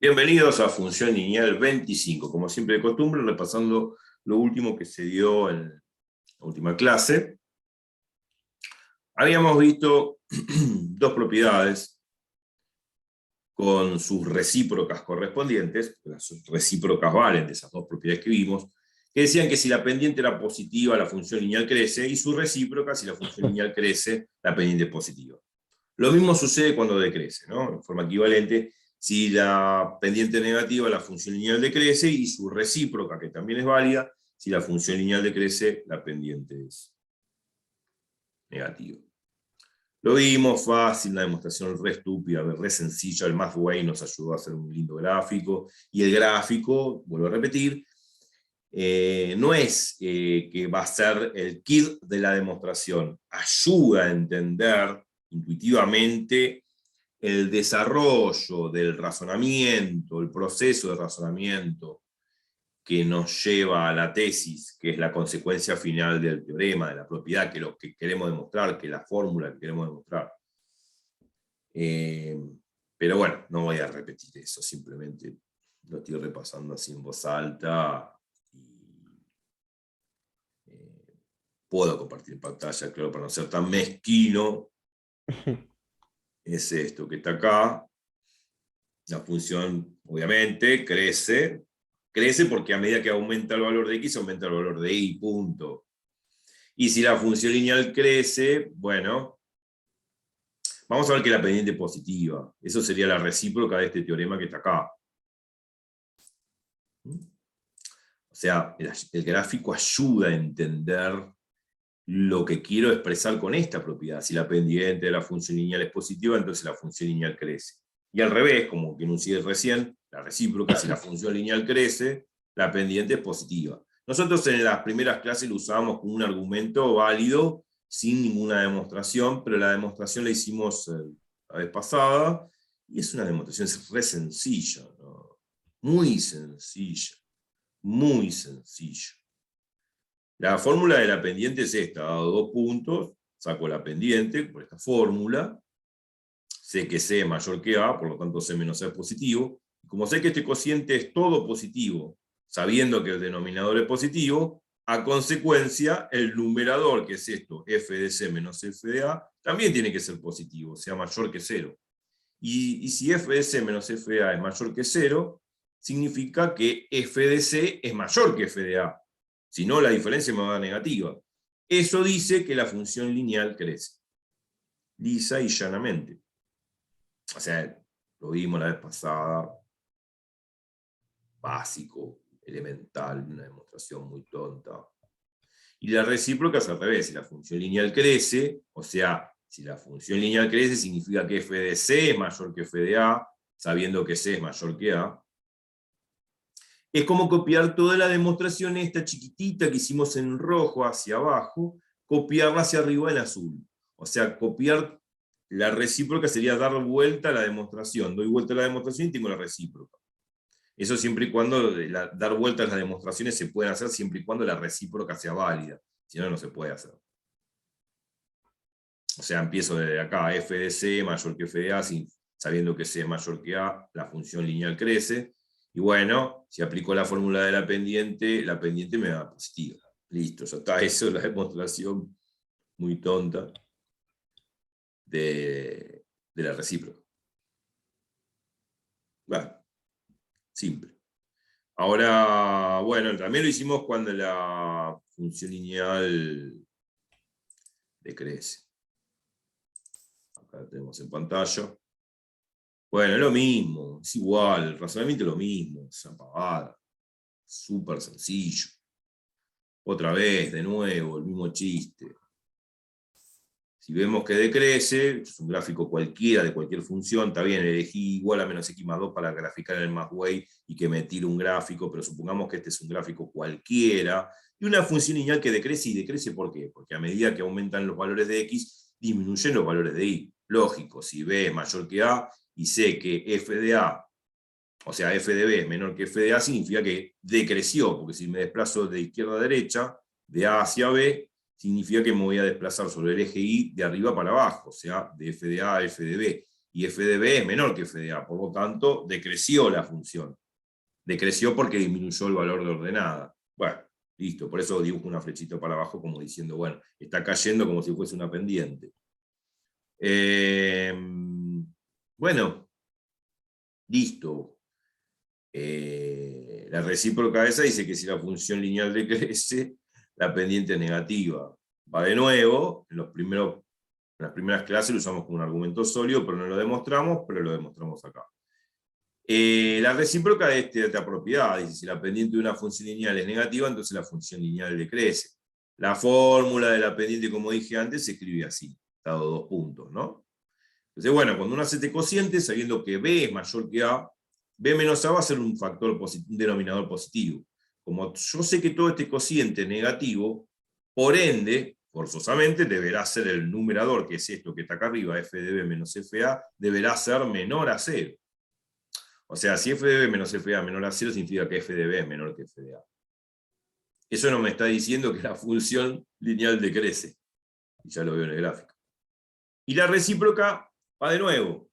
Bienvenidos a Función Lineal 25, como siempre de costumbre, repasando lo último que se dio en la última clase. Habíamos visto dos propiedades con sus recíprocas correspondientes, las recíprocas valen de esas dos propiedades que vimos, que decían que si la pendiente era positiva, la función lineal crece, y su recíproca, si la función lineal crece, la pendiente es positiva. Lo mismo sucede cuando decrece, ¿no? En forma equivalente, si la pendiente es negativa, la función lineal decrece, y su recíproca, que también es válida, si la función lineal decrece, la pendiente es negativa. Lo vimos fácil, una demostración re estúpida, re sencilla. El Mathway nos ayudó a hacer un lindo gráfico, y el gráfico, vuelvo a repetir, no es que va a ser el kit de la demostración, ayuda a entender intuitivamente el desarrollo del razonamiento, el proceso de razonamiento que nos lleva a la tesis, que es la consecuencia final del teorema, de la propiedad, que es lo que queremos demostrar, que es la fórmula que queremos demostrar. Pero bueno, no voy a repetir eso, simplemente lo estoy repasando así en voz alta. Puedo compartir pantalla, claro, para no ser tan mezquino. Es esto que está acá. La función, obviamente, crece porque a medida que aumenta el valor de x, aumenta el valor de y, punto. Y si la función lineal crece, bueno, vamos a ver que la pendiente es positiva. Eso sería la recíproca de este teorema que está acá. O sea, el gráfico ayuda a entender lo que quiero expresar con esta propiedad. Si la pendiente de la función lineal es positiva, entonces la función lineal crece. Y al revés, como que enuncié recién, la recíproca, si la función lineal crece, la pendiente es positiva. Nosotros en las primeras clases lo usábamos como un argumento válido, sin ninguna demostración, pero la demostración la hicimos la vez pasada, y es una demostración re sencilla, ¿no? Muy sencilla, muy sencilla. La fórmula de la pendiente es esta, dado dos puntos, saco la pendiente por esta fórmula, sé que C es mayor que A, por lo tanto C menos A es positivo, y como sé que este cociente es todo positivo, sabiendo que el denominador es positivo, a consecuencia, el numerador, que es esto, f de C menos f de A, también tiene que ser positivo, o sea, mayor que 0. Y si f de C menos f de A es mayor que 0, significa que f de C es mayor que f de A. Si no, la diferencia me va a dar negativa. Eso dice que la función lineal crece. Lisa y llanamente. O sea, lo vimos la vez pasada. Básico, elemental, una demostración muy tonta. Y la recíproca es al revés. Si la función lineal crece, o sea, si la función lineal crece, significa que f de C es mayor que f de A, sabiendo que C es mayor que A. Es como copiar toda la demostración esta chiquitita que hicimos en rojo hacia abajo, copiarla hacia arriba en azul. O sea, copiar la recíproca sería dar vuelta a la demostración. Doy vuelta a la demostración y tengo la recíproca. Eso siempre y cuando dar vueltas a las demostraciones se pueden hacer siempre y cuando la recíproca sea válida. Si no, no se puede hacer. O sea, empiezo desde acá, f de C mayor que f de A, sabiendo que C es mayor que A, la función lineal crece. Y bueno, si aplico la fórmula de la pendiente me da positiva. Listo, ya está. Eso es la demostración muy tonta de la recíproca. Bueno, simple. Ahora, bueno, también lo hicimos cuando la función lineal decrece. Acá la tenemos en pantalla. Bueno, es lo mismo, es igual, el razonamiento es lo mismo, es una pavada, súper sencillo. Otra vez, de nuevo, el mismo chiste. Si vemos que decrece, es un gráfico cualquiera de cualquier función, está bien, elegí igual a menos x más 2 para graficar en el Mathway y que me tire un gráfico, pero supongamos que este es un gráfico cualquiera, y una función lineal que decrece, y decrece ¿por qué? Porque a medida que aumentan los valores de x, disminuyen los valores de y. Lógico, si b es mayor que a, y sé que f de a, o sea, f de b es menor que f de a, significa que decreció, porque si me desplazo de izquierda a derecha, de a hacia b, significa que me voy a desplazar sobre el eje Y de arriba para abajo, o sea, de f de A a f de B. y f de b es menor que f de a, por lo tanto, decreció la función. Decreció porque disminuyó el valor de ordenada. Bueno, listo, por eso dibujo una flechita para abajo como diciendo, bueno, está cayendo como si fuese una pendiente. Bueno, listo. La recíproca de esa dice que si la función lineal decrece, la pendiente es negativa. Va de nuevo, en las primeras clases lo usamos como un argumento sólido, pero no lo demostramos, pero lo demostramos acá. La recíproca de esta propiedad dice, si la pendiente de una función lineal es negativa, entonces la función lineal decrece. La fórmula de la pendiente, como dije antes, se escribe así, dado 2 puntos, ¿no? Entonces, bueno, cuando uno hace este cociente, sabiendo que b es mayor que a, b menos a va a ser un un denominador positivo. Como yo sé que todo este cociente es negativo, por ende, forzosamente, deberá ser el numerador, que es esto que está acá arriba, f de b menos fa, deberá ser menor a 0. O sea, si f de b menos f de a menor a 0, significa que f de b es menor que f de a. Eso no me está diciendo que la función lineal decrece. Y ya lo veo en el gráfico. Y la recíproca va de nuevo.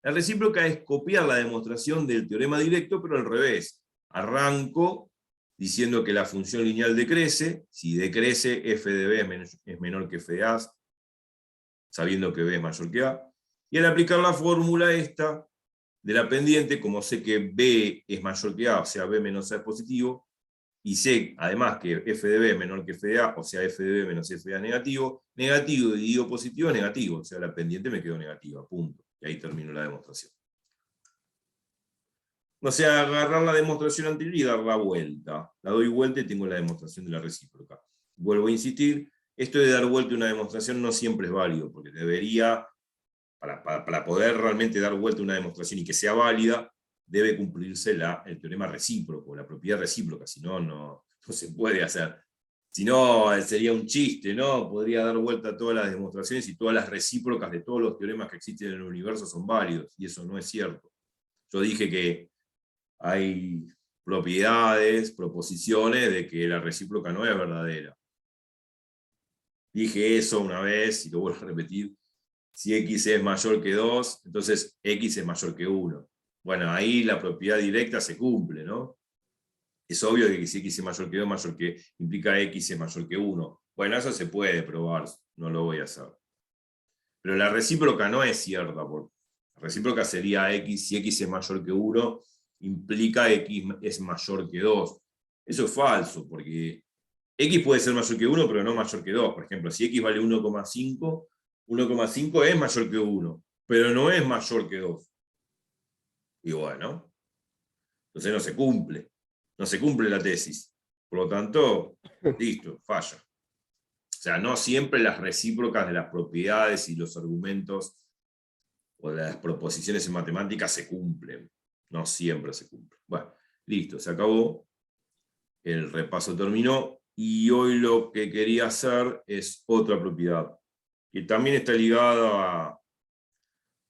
La recíproca es copiar la demostración del teorema directo, pero al revés. Arranco diciendo que la función lineal decrece. Si decrece, f de b es menor que f de a, sabiendo que b es mayor que a. Y al aplicar la fórmula esta de la pendiente, como sé que b es mayor que a, o sea, b menos a es positivo, y sé además que f de b es menor que f de a, o sea, f de b menos f de a es negativo, negativo dividido positivo es negativo, o sea, la pendiente me quedó negativa, punto. Y ahí termino la demostración. O sea, agarrar la demostración anterior y dar la vuelta. La doy vuelta y tengo la demostración de la recíproca. Vuelvo a insistir, esto de dar vuelta a una demostración no siempre es válido, porque debería, para poder realmente dar vuelta a una demostración y que sea válida, debe cumplirse el teorema recíproco, la propiedad recíproca, si no, no se puede hacer. Si no, sería un chiste, ¿no? Podría dar vuelta a todas las demostraciones y todas las recíprocas de todos los teoremas que existen en el universo son válidos, y eso no es cierto. Yo dije que hay propiedades, proposiciones de que la recíproca no es verdadera. Dije eso una vez, y lo vuelvo a repetir. Si x es mayor que 2, entonces x es mayor que 1. Bueno, ahí la propiedad directa se cumple, ¿no? Es obvio que si x es mayor que 2, implica x es mayor que 1. Bueno, eso se puede probar, no lo voy a hacer. Pero la recíproca no es cierta, porque la recíproca sería x, si x es mayor que 1, implica x es mayor que 2. Eso es falso, porque x puede ser mayor que 1, pero no mayor que 2. Por ejemplo, si x vale 1,5, 1,5 es mayor que 1, pero no es mayor que 2. Y bueno, entonces no se cumple. No se cumple la tesis. Por lo tanto, listo, falla. O sea, no siempre las recíprocas de las propiedades y los argumentos o de las proposiciones en matemáticas se cumplen. No siempre se cumplen. Bueno, listo, se acabó. El repaso terminó. Y hoy lo que quería hacer es otra propiedad, que también está ligada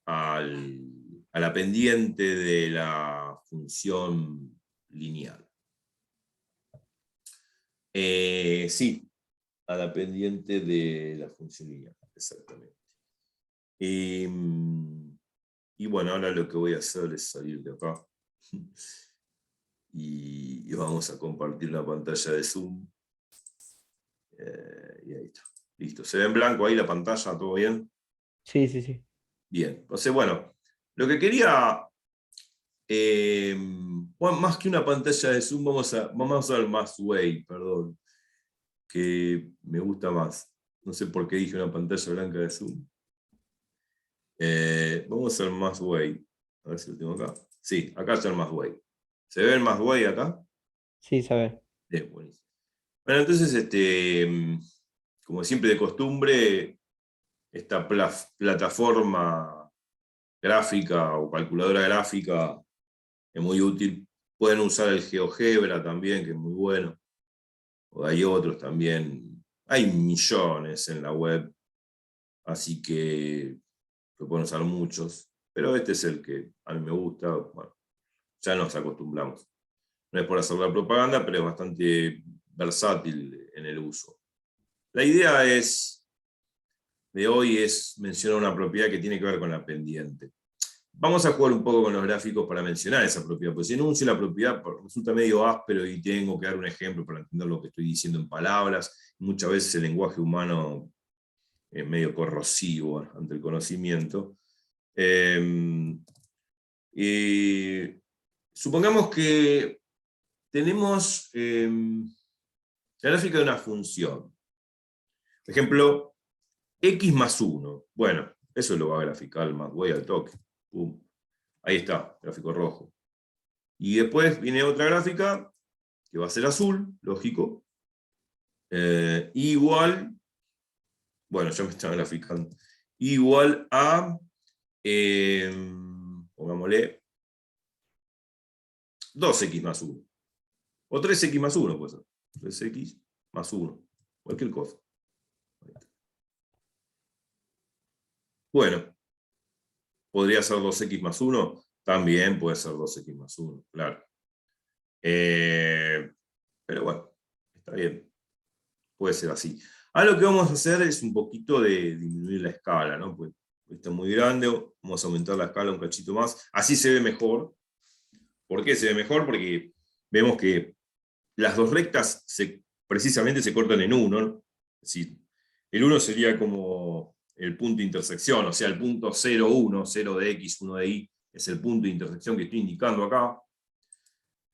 a la pendiente de la función lineal. Sí, a la pendiente de la función lineal, exactamente. Y bueno, ahora lo que voy a hacer es salir de acá. Y vamos a compartir la pantalla de Zoom. Y ahí está. Listo. ¿Se ve en blanco ahí la pantalla? ¿Todo bien? Sí, sí, sí. Bien. Entonces, bueno, lo que quería, bueno, más que una pantalla de Zoom, vamos a usar Mathway, perdón, que me gusta más. No sé por qué dije una pantalla blanca de Zoom. Vamos a hacer Mathway. A ver si lo tengo acá. Sí, acá está el Mathway. ¿Se ve el Mathway acá? Sí, sabes. Bien, buenísimo. Bueno, entonces, como siempre de costumbre, esta plataforma gráfica o calculadora gráfica es muy útil. Pueden usar el GeoGebra también, que es muy bueno. O hay otros también. Hay millones en la web, así que lo pueden usar muchos. Pero este es el que a mí me gusta. Bueno, ya nos acostumbramos. No es por hacer la propaganda, pero es bastante versátil en el uso. La idea de hoy es mencionar una propiedad que tiene que ver con la pendiente. Vamos a jugar un poco con los gráficos para mencionar esa propiedad, porque si enuncio la propiedad resulta medio áspero y tengo que dar un ejemplo para entender lo que estoy diciendo en palabras. Muchas veces el lenguaje humano es medio corrosivo ante el conocimiento. Supongamos que tenemos la gráfica de una función. Por ejemplo, x más 1. Bueno, eso lo va a graficar más, voy al toque. Pum. Ahí está, gráfico rojo. Y después viene otra gráfica, que va a ser azul, lógico. Igual, bueno, ya me están graficando. Igual a, pongámosle, 2x más 1. O 3x más 1, puede ser. 3x más 1. Cualquier cosa. Bueno, podría ser 2x más 1. También puede ser 2x más 1, claro. Pero bueno, está bien. Puede ser así. Ahora lo que vamos a hacer es un poquito de disminuir la escala, ¿no? Pues está muy grande, vamos a aumentar la escala un cachito más. Así se ve mejor. ¿Por qué se ve mejor? Porque vemos que las dos rectas precisamente se cortan en 1. ¿No? Es decir, el 1 sería como el punto de intersección, o sea, el punto 0, 1, 0 de x, 1 de y, es el punto de intersección que estoy indicando acá.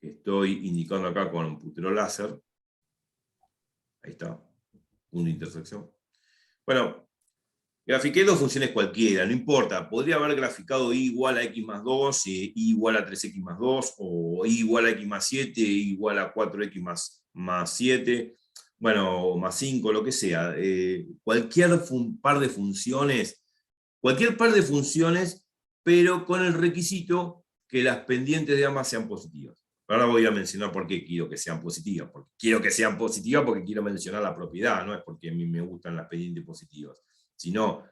Estoy indicando acá con un puntero láser. Ahí está, punto de intersección. Bueno, grafiqué dos funciones cualquiera, no importa. Podría haber graficado y igual a x más 2, y igual a 3x más 2, o y igual a x más 7, y igual a 4x más 7, bueno, más 5, lo que sea. Cualquier par de funciones, pero con el requisito que las pendientes de ambas sean positivas. Ahora voy a mencionar por qué quiero que sean positivas. Porque quiero que sean positivas porque quiero mencionar la propiedad, no es porque a mí me gustan las pendientes positivas. Sino,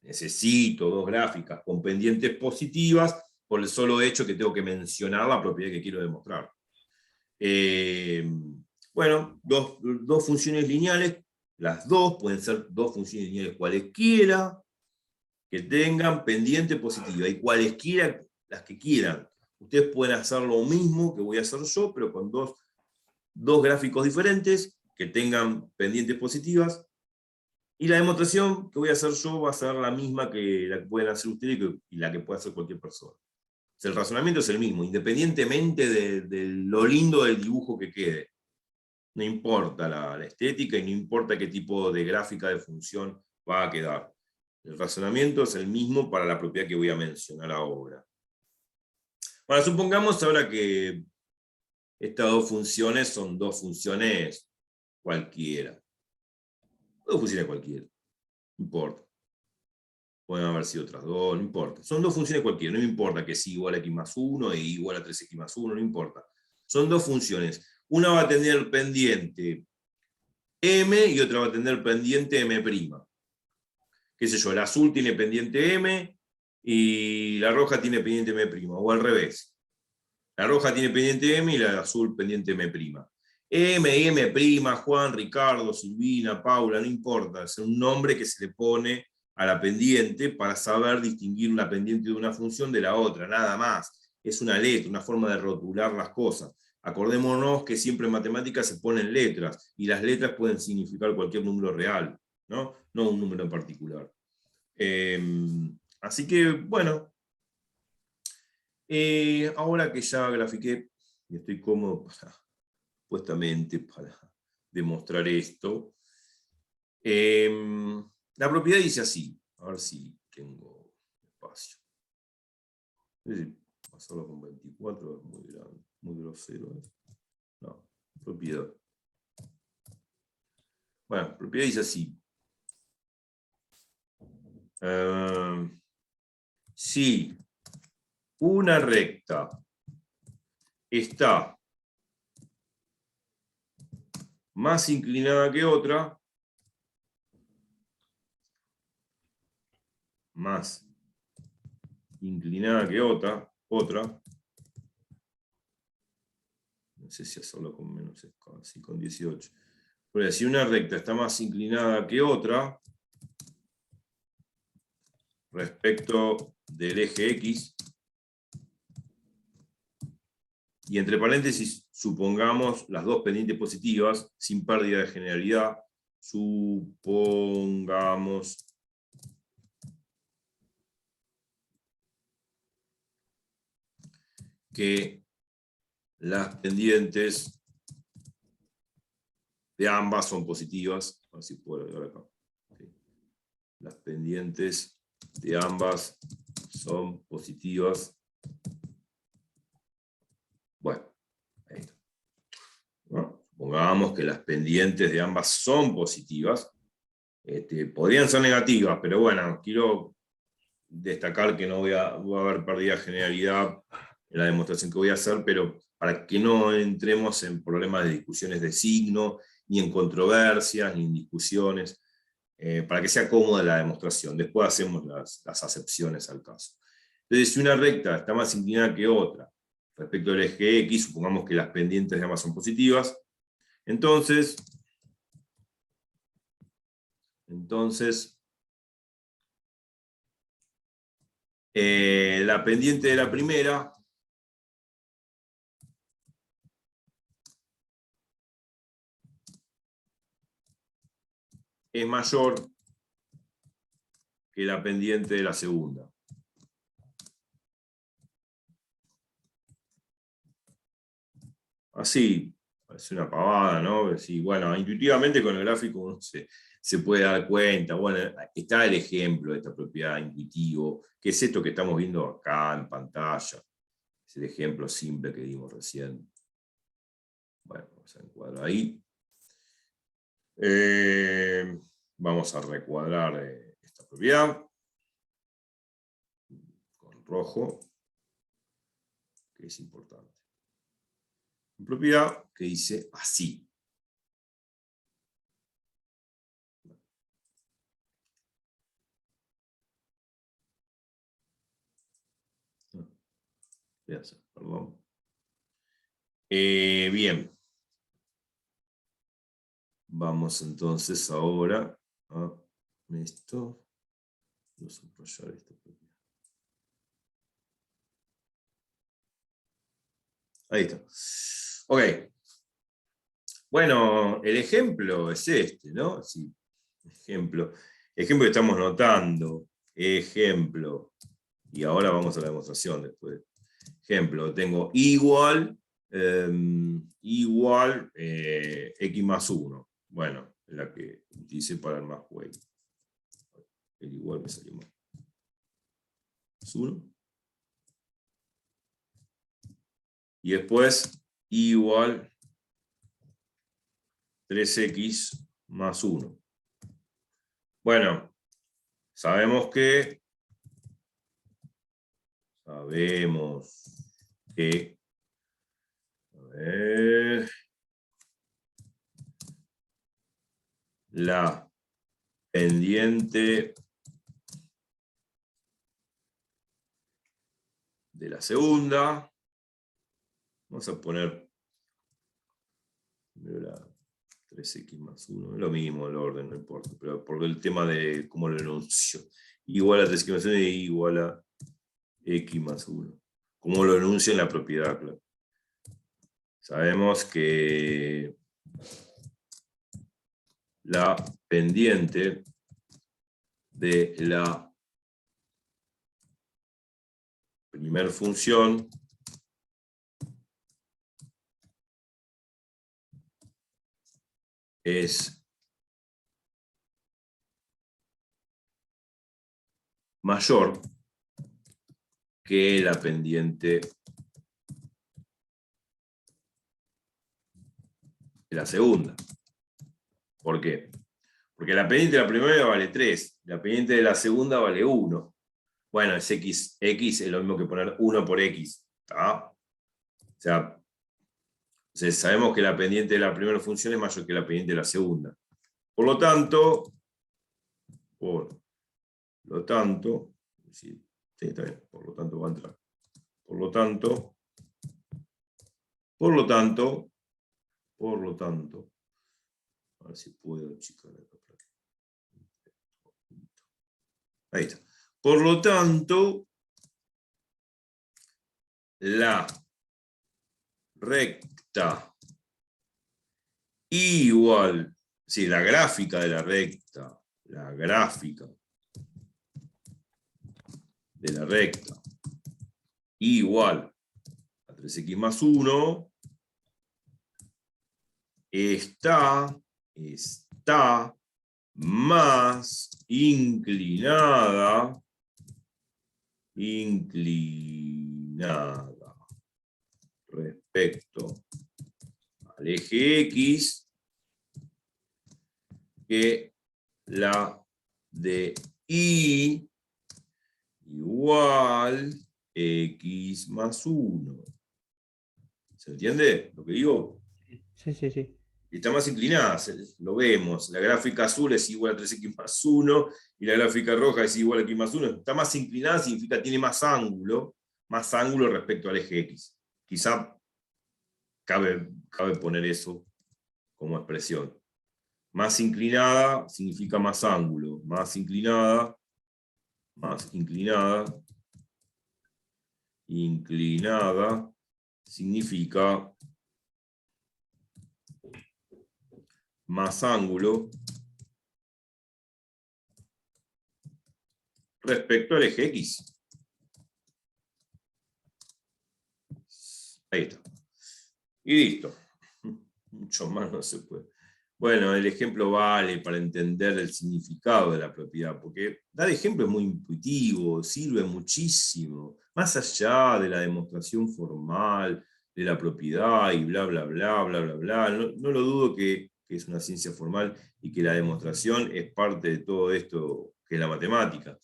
necesito dos gráficas con pendientes positivas por el solo hecho que tengo que mencionar la propiedad que quiero demostrar. Bueno, dos funciones lineales, las dos pueden ser dos funciones lineales cualesquiera, que tengan pendiente positiva, y cualesquiera las que quieran. Ustedes pueden hacer lo mismo que voy a hacer yo, pero con dos gráficos diferentes, que tengan pendientes positivas, y la demostración que voy a hacer yo va a ser la misma que la que pueden hacer ustedes y la que puede hacer cualquier persona. O sea, el razonamiento es el mismo, independientemente de lo lindo del dibujo que quede. No importa la estética y no importa qué tipo de gráfica de función va a quedar. El razonamiento es el mismo para la propiedad que voy a mencionar ahora. Bueno, supongamos ahora que estas dos funciones son dos funciones cualquiera. Dos funciones cualquiera. No importa. Pueden haber sido otras dos, no importa. Son dos funciones cualquiera, no me importa que sea igual a x más 1 e igual a 3x más 1, no importa. Son dos funciones. Una va a tener pendiente m y otra va a tener pendiente m'. Qué sé yo, el azul tiene pendiente m y la roja tiene pendiente m', o al revés. La roja tiene pendiente m y la azul pendiente m'. M y m', Juan, Ricardo, Silvina, Paula, no importa, es un nombre que se le pone a la pendiente para saber distinguir una pendiente de una función de la otra, nada más. Es una letra, una forma de rotular las cosas. Acordémonos que siempre en matemáticas se ponen letras, y las letras pueden significar cualquier número real, no un número en particular. Así que, bueno, ahora que ya grafiqué y estoy cómodo supuestamente para demostrar esto, la propiedad dice así. A ver si tengo espacio. Pasarlo con 24 es muy grande, muy grosero. No, propiedad. Bueno, propiedad dice así. Si una recta está más inclinada que otra, no sé si hacerlo con menos escala, así con 18. Pero si una recta está más inclinada que otra, respecto del eje X. Y entre paréntesis, supongamos las dos pendientes positivas, sin pérdida de generalidad. Supongamos que las pendientes de ambas son positivas. A ver si puedo ver acá. Sí. Las pendientes de ambas son positivas. Bueno, ahí está. ¿No? Supongamos que las pendientes de ambas son positivas. Podrían ser negativas, pero bueno, quiero destacar que no va a haber pérdida de generalidad en la demostración que voy a hacer, pero para que no entremos en problemas de discusiones de signo, ni en controversias, ni en discusiones, para que sea cómoda la demostración. Después hacemos las acepciones al caso. Entonces, si una recta está más inclinada que otra respecto al eje X, supongamos que las pendientes de ambas son positivas, entonces la pendiente de la primera es mayor que la pendiente de la segunda. Así, es una pavada, ¿no? Sí, bueno, intuitivamente con el gráfico uno se puede dar cuenta. Bueno, está el ejemplo de esta propiedad intuitivo, que es esto que estamos viendo acá en pantalla. Es el ejemplo simple que dimos recién. Bueno, vamos a encuadrar ahí. Vamos a recuadrar esta propiedad con rojo, que es importante. Una propiedad que dice así. Perdón. Bien. Vamos entonces ahora a esto. Voy a subrayar esta propiedad. Ahí está. Ok. Bueno, el ejemplo es este, ¿no? Sí. Ejemplo que estamos notando. Ejemplo. Y ahora vamos a la demostración después. Ejemplo, tengo igual x más 1. Bueno, es la que utilicé para el más way. El igual me salió mal. Más 1. Y después igual 3x más 1. Bueno, sabemos que a ver, la pendiente de la segunda, vamos a poner primero la 3x más 1, es lo mismo el orden, no importa, pero por el tema de cómo lo enuncio, igual a 3x más 1 y igual a x más 1, como lo enuncio en la propiedad, claro. Sabemos que la pendiente de la primera función es mayor que la pendiente de la segunda. ¿Por qué? Porque la pendiente de la primera vale 3, la pendiente de la segunda vale 1. Bueno, es x es lo mismo que poner 1 por x. ¿Tá? O sea, sabemos que la pendiente de la primera función es mayor que la pendiente de la segunda. Por lo tanto, sí, está bien, por lo tanto va a entrar. Por lo tanto, a ver si puedo achicar acá. Ahí está. Por lo tanto, la recta igual, sí, la gráfica de la recta, la gráfica de la recta igual a 3x más 1 está más inclinada respecto al eje X que la de Y igual X más 1. ¿Se entiende lo que digo? Sí, sí, sí. Está más inclinada, lo vemos. La gráfica azul es igual a 3x más 1 y la gráfica roja es igual a x más 1. Está más inclinada significa tiene más ángulo respecto al eje X. Quizá cabe poner eso como expresión. Más inclinada significa más ángulo. Más inclinada, inclinada significa más ángulo respecto al eje X. Ahí está. Y listo. Mucho más no se puede. Bueno, el ejemplo vale para entender el significado de la propiedad, porque dar ejemplo es muy intuitivo, sirve muchísimo, más allá de la demostración formal de la propiedad y bla, bla, bla, bla, bla, bla. No lo dudo que es una ciencia formal y que la demostración es parte de todo esto que es la matemática.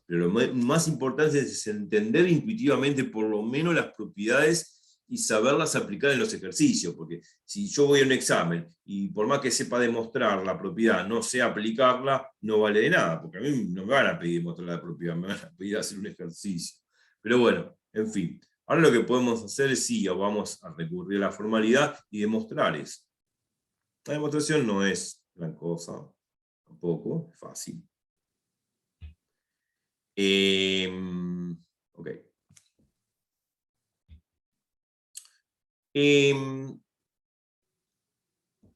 Pero lo más importante es entender intuitivamente por lo menos las propiedades y saberlas aplicar en los ejercicios, porque si yo voy a un examen y por más que sepa demostrar la propiedad, no sé aplicarla, no vale de nada, porque a mí no me van a pedir demostrar la propiedad, me van a pedir hacer un ejercicio. Pero bueno, en fin. Ahora lo que podemos hacer es sí, vamos a recurrir a la formalidad y demostrar eso. La demostración no es gran cosa, tampoco, es fácil. Ok.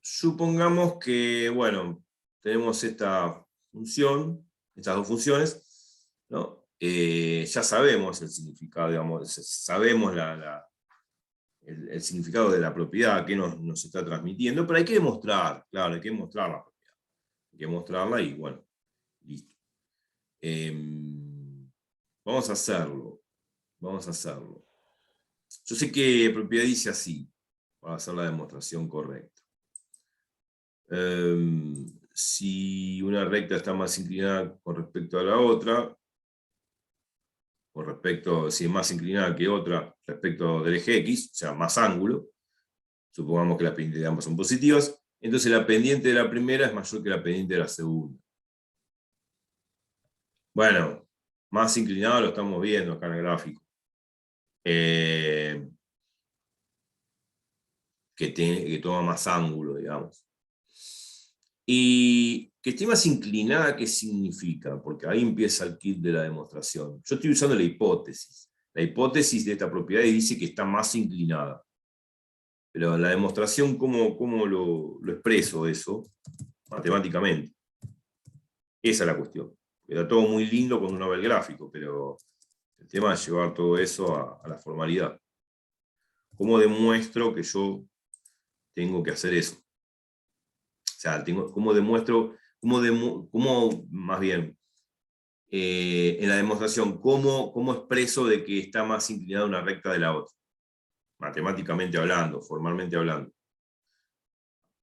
Supongamos que, bueno, tenemos esta función, estas dos funciones, ¿no? Ya sabemos el significado, digamos, sabemos el significado de la propiedad que nos está transmitiendo, pero hay que demostrar, claro, hay que demostrar la propiedad. Hay que mostrarla y, bueno, listo. Vamos a hacerlo. Vamos a hacerlo. Yo sé que propiedad dice así, para hacer la demostración correcta. Si una recta está más inclinada con respecto a la otra, si es más inclinada que otra respecto del eje X, o sea, más ángulo, supongamos que las pendientes de ambas son positivas, entonces la pendiente de la primera es mayor que la pendiente de la segunda. Bueno, más inclinado lo estamos viendo acá en el gráfico. Que toma más ángulo, digamos. Y que esté más inclinada, ¿qué significa? Porque ahí empieza el kit de la demostración. Yo estoy usando la hipótesis. La hipótesis de esta propiedad dice que está más inclinada. Pero la demostración, ¿cómo lo expreso eso? Matemáticamente. Esa es la cuestión. Queda todo muy lindo cuando uno ve el gráfico, pero el tema es llevar todo eso a la formalidad. ¿Cómo demuestro que yo tengo que hacer eso? O sea, ¿cómo demuestro, más bien, en la demostración, cómo expreso de que está más inclinada una recta de la otra? Matemáticamente hablando, formalmente hablando.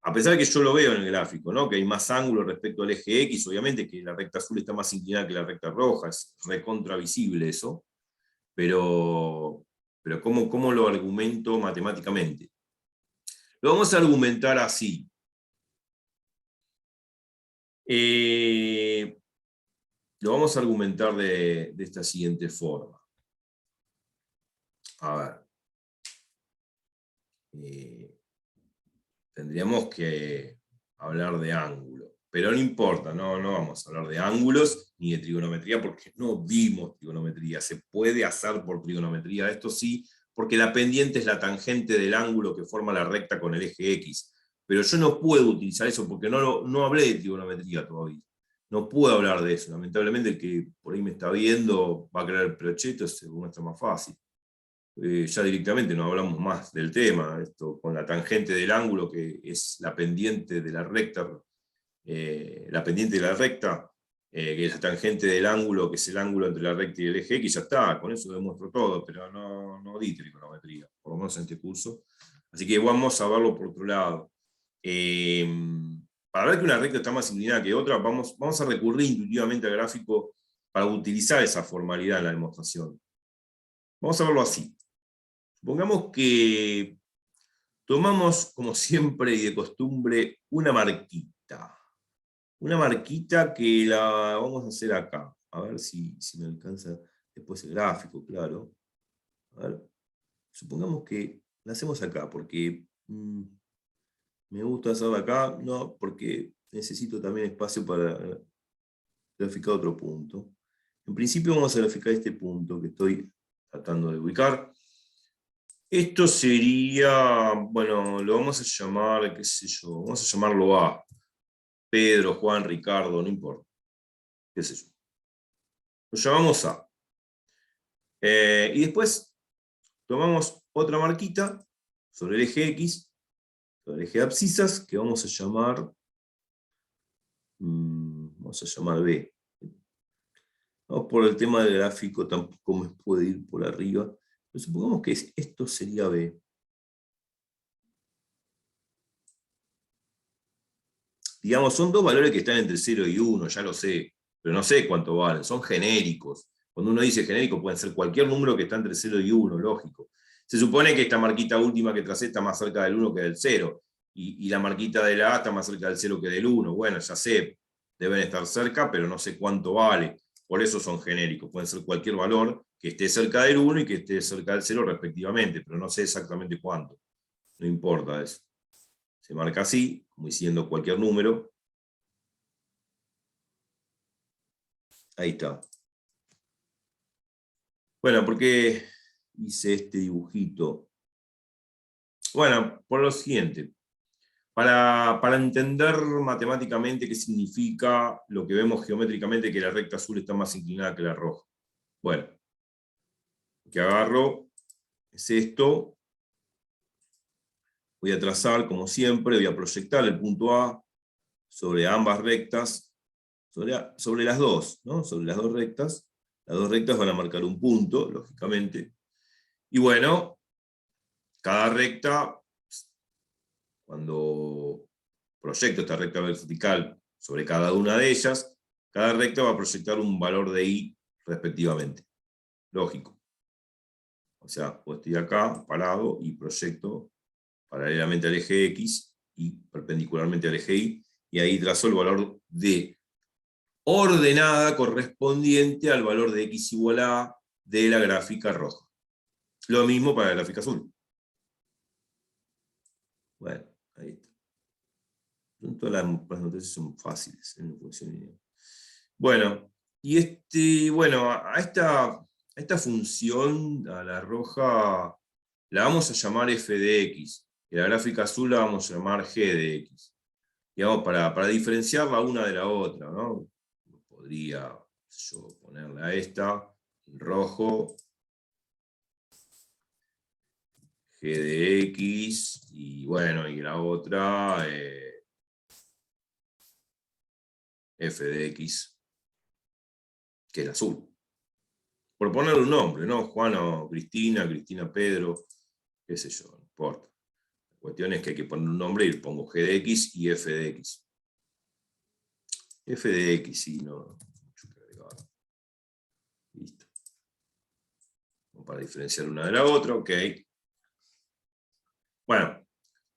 A pesar de que yo lo veo en el gráfico, ¿no? Que hay más ángulo respecto al eje X, obviamente que la recta azul está más inclinada que la recta roja, es recontravisible eso, pero ¿cómo lo argumento matemáticamente? Lo vamos a argumentar así. Lo vamos a argumentar de esta siguiente forma. A ver. Tendríamos que hablar de ángulo. Pero no importa, no vamos a hablar de ángulos, ni de trigonometría, porque no vimos trigonometría. Se puede hacer por trigonometría, esto sí, porque la pendiente es la tangente del ángulo que forma la recta con el eje X. Pero yo no puedo utilizar eso porque no hablé de trigonometría todavía. No puedo hablar de eso. Lamentablemente el que por ahí me está viendo va a creer, pero che, esto se muestra más fácil. Ya directamente no hablamos más del tema, esto con la tangente del ángulo, que es la pendiente de la recta, que es la tangente del ángulo, que es el ángulo entre la recta y el eje X, ya está, con eso demuestro todo, pero no di trigonometría, por lo menos en este curso. Así que vamos a verlo por otro lado. Para ver que una recta está más inclinada que otra, vamos a recurrir intuitivamente al gráfico para utilizar esa formalidad en la demostración. Vamos a verlo así. Supongamos que tomamos, como siempre y de costumbre, una marquita. Una marquita que la vamos a hacer acá. A ver si me alcanza después el gráfico, claro. A ver. Supongamos que la hacemos acá, porque me gusta hacerla acá, no, porque necesito también espacio para graficar otro punto. En principio vamos a graficar este punto que estoy tratando de ubicar. Esto sería, bueno, lo vamos a llamar, qué sé yo, vamos a llamarlo A. Pedro, Juan, Ricardo, no importa. Qué sé yo. Lo llamamos A. Y después tomamos otra marquita sobre el eje X, sobre el eje de abscisas, que vamos a llamar B. No, por el tema del gráfico tampoco me puede ir por arriba. Pero supongamos que esto sería B. Digamos, son dos valores que están entre 0 y 1, ya lo sé, pero no sé cuánto valen, son genéricos. Cuando uno dice genérico, pueden ser cualquier número que está entre 0 y 1, lógico. Se supone que esta marquita última que tracé está más cerca del 1 que del 0, y la marquita de la A está más cerca del 0 que del 1. Bueno, ya sé, deben estar cerca, pero no sé cuánto vale. Por eso son genéricos, pueden ser cualquier valor que esté cerca del 1 y que esté cerca del 0 respectivamente, pero no sé exactamente cuánto. No importa eso. Se marca así, como diciendo cualquier número. Ahí está. Bueno, ¿por qué hice este dibujito? Bueno, por lo siguiente. Para entender matemáticamente qué significa lo que vemos geométricamente, que la recta azul está más inclinada que la roja. Bueno, lo que agarro es esto. Voy a trazar, como siempre, voy a proyectar el punto A sobre ambas rectas, sobre las dos, ¿no? Sobre las dos rectas. Las dos rectas van a marcar un punto, lógicamente. Y bueno, cada recta, cuando proyecto esta recta vertical sobre cada una de ellas, cada recta va a proyectar un valor de I respectivamente. Lógico. O sea, pues estoy acá, parado, y proyecto paralelamente al eje X y perpendicularmente al eje Y, y ahí trazo el valor de ordenada correspondiente al valor de X igual a de la gráfica roja. Lo mismo para la gráfica azul. Bueno, ahí está. Todas las notaciones son fáciles en función lineal. Bueno, y bueno, a esta función, a la roja, la vamos a llamar f de x. Y la gráfica azul la vamos a llamar g de x. Digamos, para diferenciarla una de la otra, ¿no? Podría yo ponerle a esta, en rojo, g de x, y bueno, y la otra, f de x, que es el azul. Por ponerle un nombre, ¿no? Juan o Cristina, Cristina Pedro, qué sé yo, no importa. La cuestión es que hay que poner un nombre y le pongo g de x y f de x. F de x, sí, no. Listo. Para diferenciar una de la otra, ok. Bueno,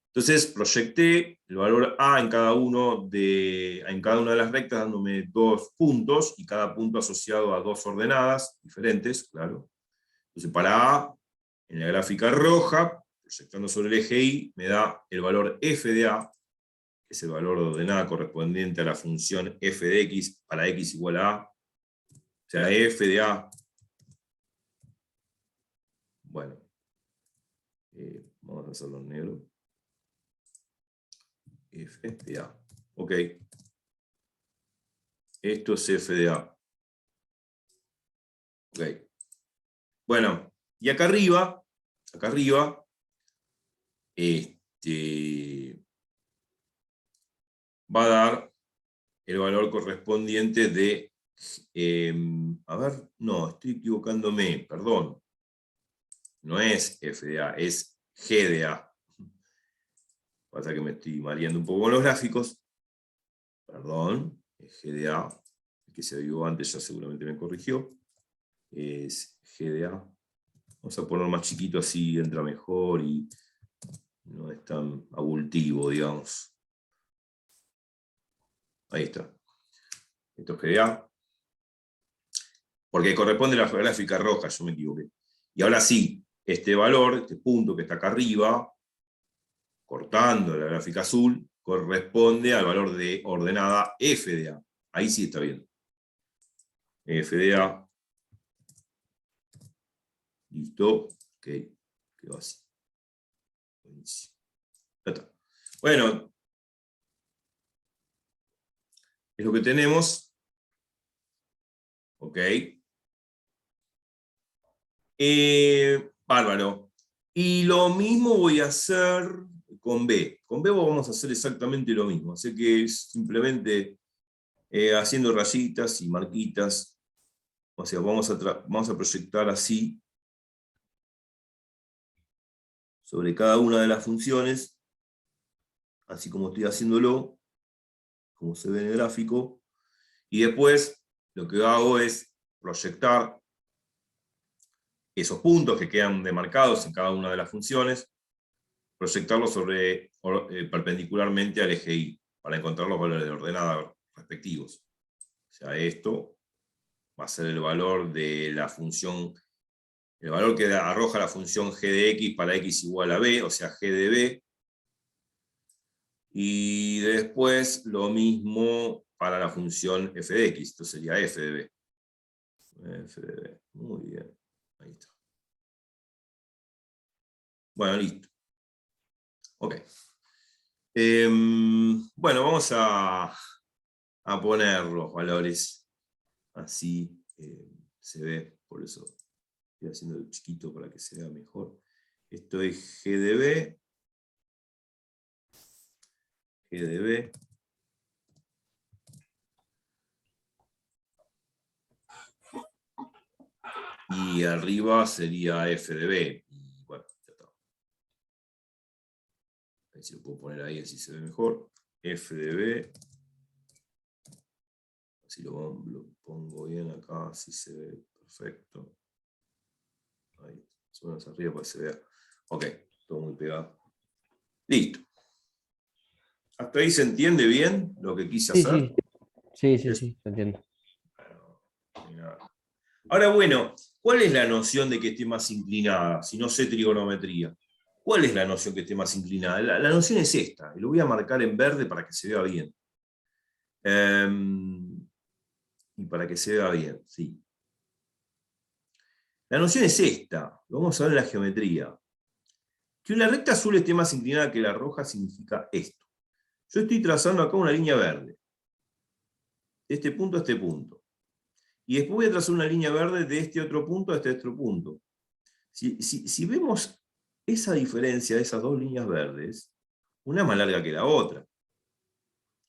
entonces proyecté el valor A en cada una de las rectas, dándome dos puntos, y cada punto asociado a dos ordenadas diferentes, claro. Entonces para A, en la gráfica roja, proyectando sobre el eje Y, me da el valor f de A, que es el valor de ordenada correspondiente a la función f de x para x igual a sea, F de A. Bueno, vamos a hacerlo en negro. F de A. Ok. Esto es F de A. Ok. Bueno, y acá arriba, va a dar el valor correspondiente de, a ver, no, estoy equivocándome, perdón. No es F de A, es G de A. Pasa que me estoy mareando un poco con los gráficos. Perdón, es G de A. El que se vio antes ya seguramente me corrigió. Es G de A. Vamos a poner más chiquito, así entra mejor y no es tan abultivo, digamos. Ahí está. Esto es G de A. Porque corresponde a la gráfica roja, yo me equivoqué. Y ahora sí, este valor, este punto que está acá arriba, cortando la gráfica azul, corresponde al valor de ordenada F de A. Ahí sí está bien. F de A. Listo. Ok. Quedó así. Buenísimo. Ya está. Bueno, es lo que tenemos. Ok. Bárbaro. Y lo mismo voy a hacer con B. Con B vamos a hacer exactamente lo mismo. Así que es simplemente haciendo rayitas y marquitas. O sea, vamos a proyectar así sobre cada una de las funciones, así como estoy haciéndolo, como se ve en el gráfico. Y después lo que hago es proyectar esos puntos que quedan demarcados en cada una de las funciones, proyectarlos perpendicularmente al eje Y, para encontrar los valores de ordenada respectivos. O sea, esto va a ser el valor de la función, el valor que arroja la función g de x para x igual a b, o sea, g de b. Y después lo mismo para la función f de x, esto sería f de b. F de b, muy bien, ahí está. Bueno, listo. Ok. Bueno, vamos a poner los valores así se ve, por eso estoy haciendo chiquito para que se vea mejor. Esto es G de B, G de B. Y arriba sería F de B. Y bueno, ya está. A ver si lo puedo poner ahí, así se ve mejor. F de B. Si lo pongo bien acá, así se ve perfecto. Ahí, más arriba para que se vea. Ok, todo muy pegado. Listo. ¿Hasta ahí se entiende bien lo que quise Sí, hacer? sí. Sí, sí, sí, lo entiendo. Ahora, bueno, ¿cuál es la noción de que esté más inclinada? Si no sé trigonometría. ¿Cuál es la noción que esté más inclinada? La noción es esta, y lo voy a marcar en verde para que se vea bien. Y para que se vea bien, sí. La noción es esta, lo vamos a ver en la geometría. Que una recta azul esté más inclinada que la roja significa esto. Yo estoy trazando acá una línea verde. De este punto a este punto. Y después voy a trazar una línea verde de este otro punto a este otro punto. Si vemos esa diferencia de esas dos líneas verdes, una es más larga que la otra.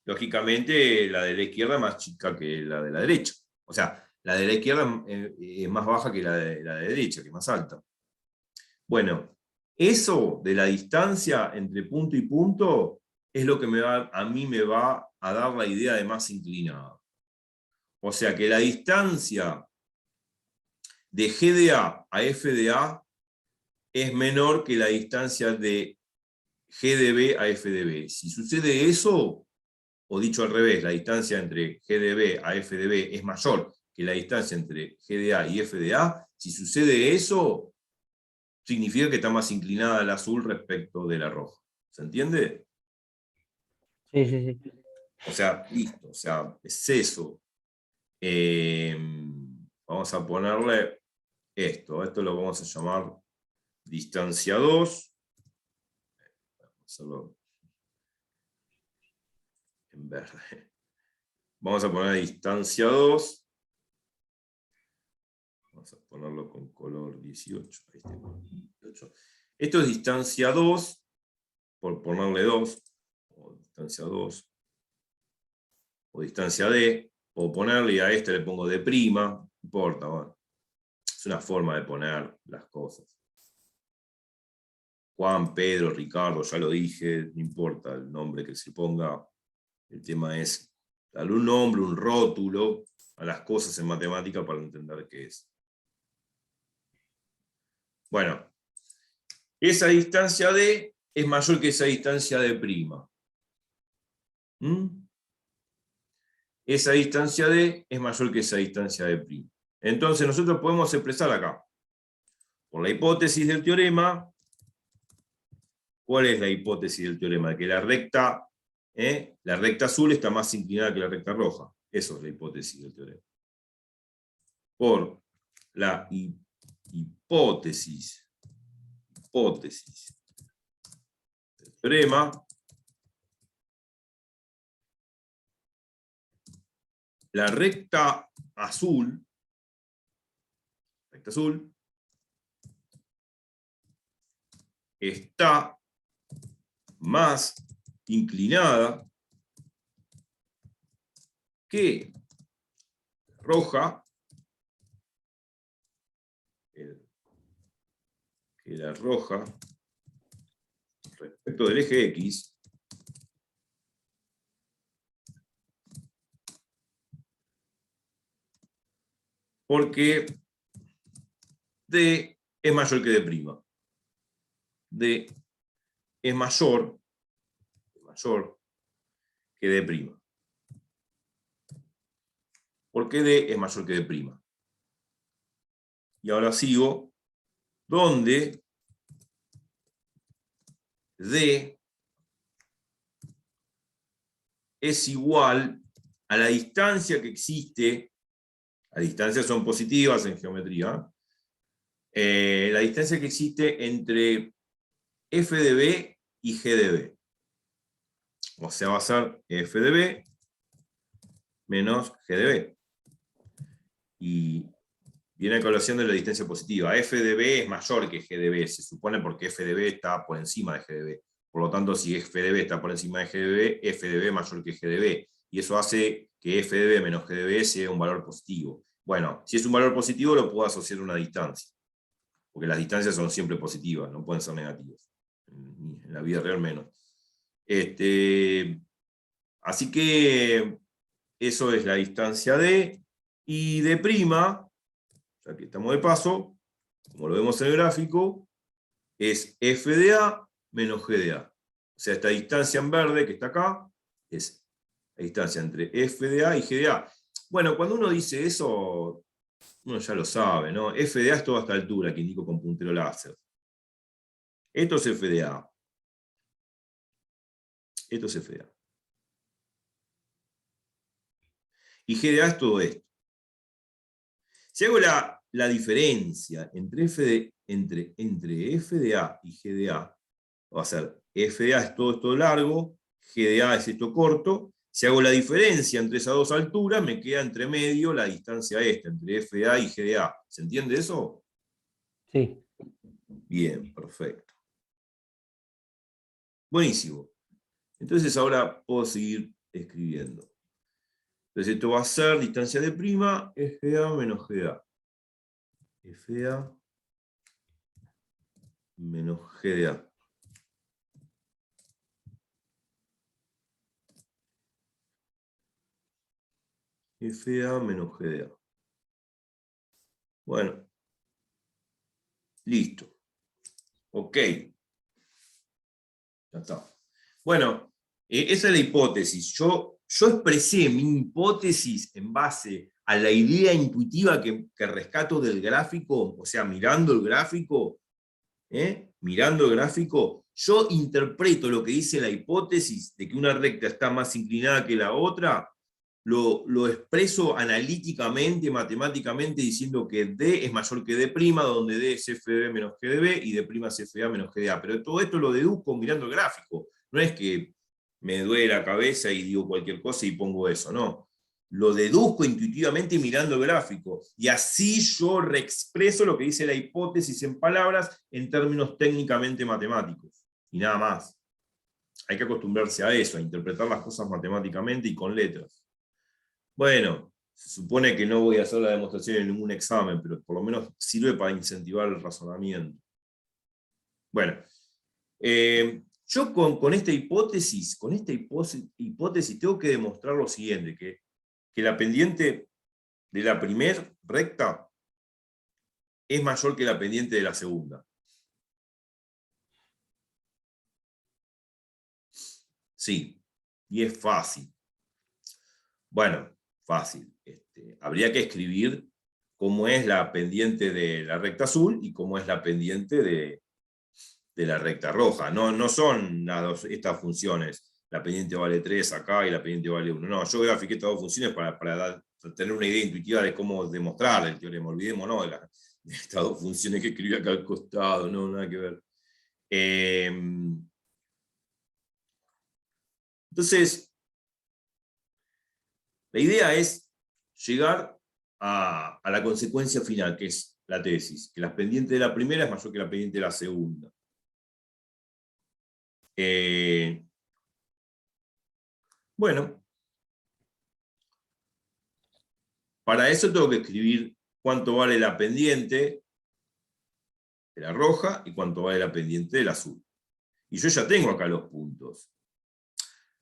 Lógicamente, la de la izquierda es más chica que la de la derecha. O sea, la de la izquierda es más baja que la de la derecha, que es más alta. Bueno, eso de la distancia entre punto y punto es lo que a mí me va a dar la idea de más inclinada. O sea que la distancia de G de A a F de A es menor que la distancia de G de B a F de B. Si sucede eso, o dicho al revés, la distancia entre G de B a F de B es mayor que la distancia entre G de A y F de A, si sucede eso, significa que está más inclinada la azul respecto de la roja. ¿Se entiende? Sí, sí, sí. O sea, listo, o sea, es eso. vamos a ponerle esto lo vamos a llamar distancia 2. Vamos a hacerlo en verde. Vamos a poner distancia 2. Vamos a ponerlo con color 18. Ahí está, 18. Esto es distancia 2, por ponerle 2, o distancia 2, o distancia D, o ponerle, y a este le pongo D', no importa, bueno. Es una forma de poner las cosas. Juan, Pedro, Ricardo, ya lo dije, no importa el nombre que se ponga. El tema es darle un nombre, un rótulo a las cosas en matemática para entender qué es. Bueno, esa distancia D es mayor que esa distancia D'. Esa distancia D es mayor que esa distancia D'. Entonces nosotros podemos expresar acá, por la hipótesis del teorema. ¿Cuál es la hipótesis del teorema? Que la recta azul está más inclinada que la recta roja. Eso es la hipótesis del teorema. Por la hipótesis del teorema, la recta azul está más inclinada que roja, respecto del eje X, porque D es mayor que D'. D es mayor que D'. ¿Por qué D es mayor que D'? Y ahora sigo, donde D es igual a la distancia que existe, las distancias son positivas en geometría, la distancia que existe entre f de b y g de b. O sea, va a ser f de b menos g de b. Y viene a colación de la distancia positiva. F de b es mayor que g de b, se supone, porque f de b está por encima de g de b. Por lo tanto, si f de b está por encima de g de b, f de b es mayor que g de b. Y eso hace que f de b menos g de b sea un valor positivo. Bueno, si es un valor positivo, lo puedo asociar a una distancia. Porque las distancias son siempre positivas, no pueden ser negativas. En la vida real menos. Así que eso es la distancia D. Y D', ya que estamos de paso, como lo vemos en el gráfico, es f de A menos g de A. O sea, esta distancia en verde que está acá es la distancia entre f de A y g de A. Bueno, cuando uno dice eso, uno ya lo sabe, ¿no? F de A es toda esta altura que indico con puntero láser. Esto es f de A. Esto es f de A. Y g de A es todo esto. Si hago la diferencia entre f de A y g de A, va a ser f de A es todo esto largo, g de A es esto corto. Si hago la diferencia entre esas dos alturas, me queda entre medio la distancia esta, entre f de A y g de A. ¿Se entiende eso? Sí. Bien, perfecto. Buenísimo. Entonces ahora puedo seguir escribiendo. Entonces esto va a ser distancia de prima, f de A menos g de A. F de A menos g de A. F de A menos g de A. Bueno. Listo. Ok. Ya está. Bueno, esa es la hipótesis. Yo expresé mi hipótesis en base a la idea intuitiva que rescato del gráfico, o sea, mirando el gráfico, yo interpreto lo que dice la hipótesis de que una recta está más inclinada que la otra lo expreso analíticamente, matemáticamente, diciendo que D es mayor que D', donde D es FB menos GDB y D' es FA menos GDA. Pero todo esto lo deduzco mirando el gráfico. No es que me duele la cabeza y digo cualquier cosa y pongo eso, no. Lo deduzco intuitivamente mirando el gráfico. Y así yo reexpreso lo que dice la hipótesis en palabras en términos técnicamente matemáticos. Y nada más. Hay que acostumbrarse a eso, a interpretar las cosas matemáticamente y con letras. Bueno, se supone que no voy a hacer la demostración en ningún examen, pero por lo menos sirve para incentivar el razonamiento. Bueno, yo con esta hipótesis tengo que demostrar lo siguiente, que la pendiente de la primera recta es mayor que la pendiente de la segunda. Sí, y es fácil. Bueno, fácil. Habría que escribir cómo es la pendiente de la recta azul y cómo es la pendiente de la recta roja. No son estas funciones. La pendiente vale 3 acá y la pendiente vale 1. No, yo grafiqué estas dos funciones para tener una idea intuitiva de cómo demostrar el teorema. Olvidémonos de estas dos funciones que escribí acá al costado, no, nada que ver. Entonces, la idea es llegar a la consecuencia final, que es la tesis, que la pendiente de la primera es mayor que la pendiente de la segunda. Bueno, para eso tengo que escribir cuánto vale la pendiente de la roja y cuánto vale la pendiente del azul. Y yo ya tengo acá los puntos.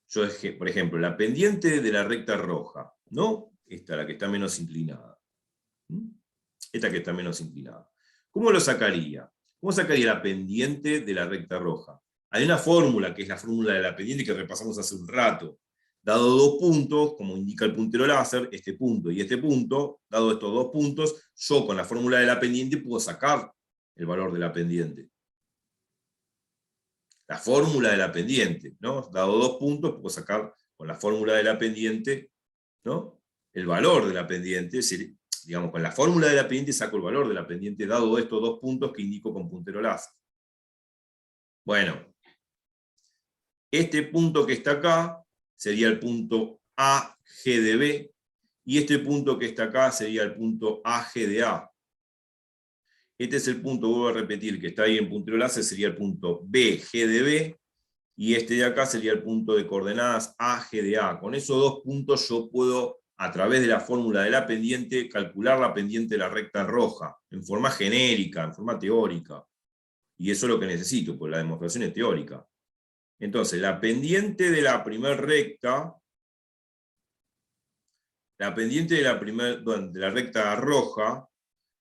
Yo dejé, por ejemplo, la pendiente de la recta roja, ¿no? Esta, la que está menos inclinada. Esta que está menos inclinada. ¿Cómo lo sacaría? ¿Cómo sacaría la pendiente de la recta roja? Hay una fórmula, que es la fórmula de la pendiente que repasamos hace un rato. Dado dos puntos, como indica el puntero láser, este punto y este punto, dado estos dos puntos, yo con la fórmula de la pendiente puedo sacar el valor de la pendiente. La fórmula de la pendiente, ¿no? Dado dos puntos, puedo sacar con la fórmula de la pendiente, ¿no? El valor de la pendiente, es decir, digamos, con la fórmula de la pendiente saco el valor de la pendiente dado estos dos puntos que indico con puntero láser. Bueno, este punto que está acá sería el punto A, G de B, y este punto que está acá sería el punto A, G de A. Este es el punto, vuelvo a repetir, que está ahí en puntero láser, sería el punto B, G de B, y este de acá sería el punto de coordenadas A, G de A. Con esos dos puntos yo puedo, a través de la fórmula de la pendiente, calcular la pendiente de la recta roja, en forma genérica, en forma teórica. Y eso es lo que necesito, pues la demostración es teórica. Entonces, la pendiente de la primera recta, la pendiente de la recta roja,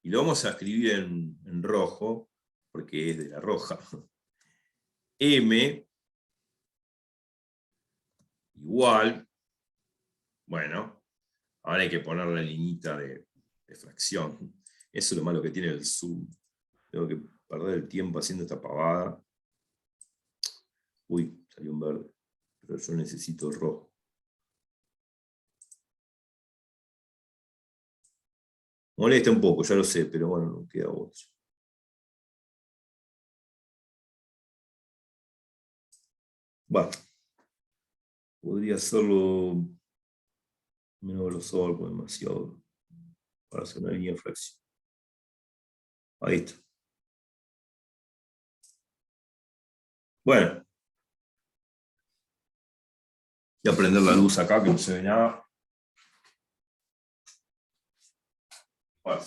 y lo vamos a escribir en rojo, porque es de la roja, M igual, bueno, ahora hay que poner la liñita de fracción. Eso es lo malo que tiene el zoom. Tengo que perder el tiempo haciendo esta pavada. Uy, salió un verde, pero yo necesito el rojo. Molesta un poco, ya lo sé, pero bueno, no queda otro. Bueno, podría hacerlo menos grosor, con demasiado, para hacer una línea de fracción. Ahí está. Bueno. Voy a prender la luz acá, que no se ve nada. Bueno.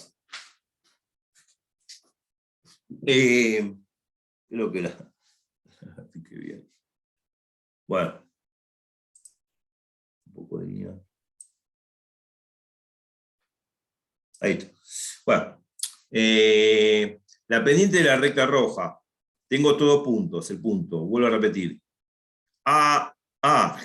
Creo que la piqué bien. Bueno. Un poco de línea. Ahí está. Bueno. La pendiente de la recta roja. Tengo todos puntos. El punto, vuelvo a repetir. A,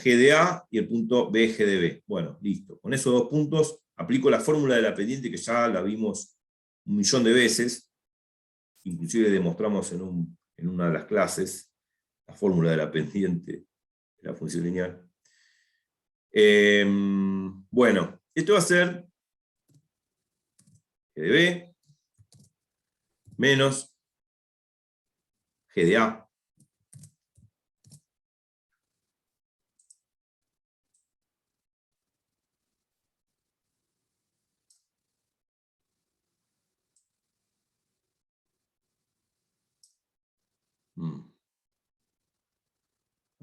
G de A y el punto B, G de B. Bueno, listo. Con esos dos puntos aplico la fórmula de la pendiente que ya la vimos 1.000.000 de veces. Inclusive demostramos en una de las clases la fórmula de la pendiente de la función lineal. Bueno, esto va a ser G de B menos G de A.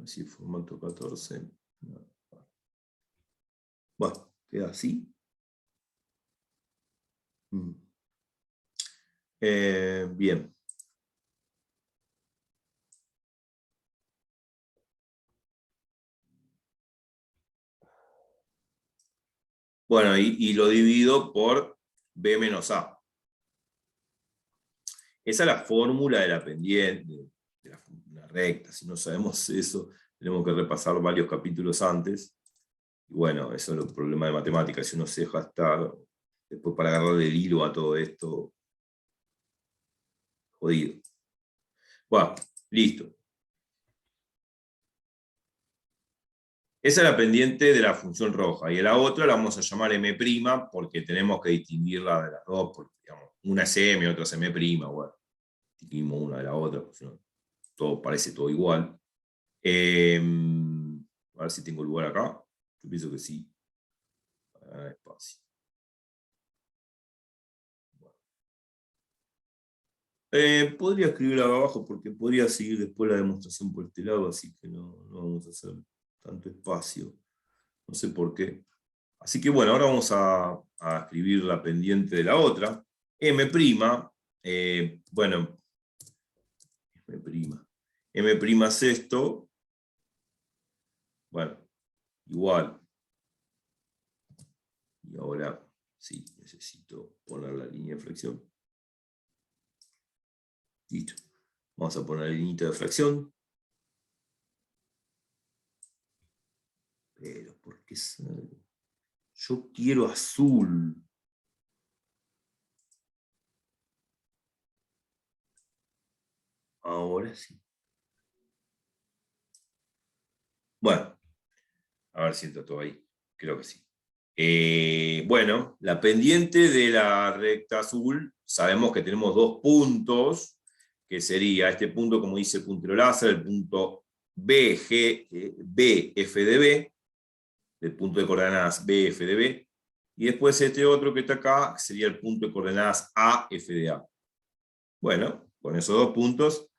Así, formato 14. Bueno, queda así. Bien. Bueno, y lo divido por B menos A. Esa es la fórmula de la pendiente, de la recta. Si no sabemos eso, tenemos que repasar varios capítulos antes. Y bueno, eso es el problema de matemáticas. Si uno se deja estar, después para agarrarle el hilo a todo esto, jodido. Bueno, listo. Esa es la pendiente de la función roja. Y a la otra la vamos a llamar M', porque tenemos que distinguirla de las dos. Porque, digamos, una es M, otra es M'. Bueno, distinguimos una de la otra, porque si no, todo parece todo igual. A ver si tengo lugar acá. Yo pienso que sí. Espacio. Podría escribir abajo porque podría seguir después la demostración por este lado, así que no vamos a hacer tanto espacio. No sé por qué. Así que bueno, ahora vamos a escribir la pendiente de la otra. M', bueno, M' es esto. Bueno, igual. Y ahora sí, necesito poner la línea de flexión. Listo. Vamos a poner la línea de fracción. Pero, ¿por qué sale? Yo quiero azul. Ahora sí. Bueno, a ver si entra todo ahí. Creo que sí. Bueno, la pendiente de la recta azul, sabemos que tenemos dos puntos, que sería este punto, como dice el puntero láser, el punto BF de B, el punto de coordenadas BF de B, y después este otro que está acá, que sería el punto de coordenadas AF de A. Bueno, con esos dos puntos,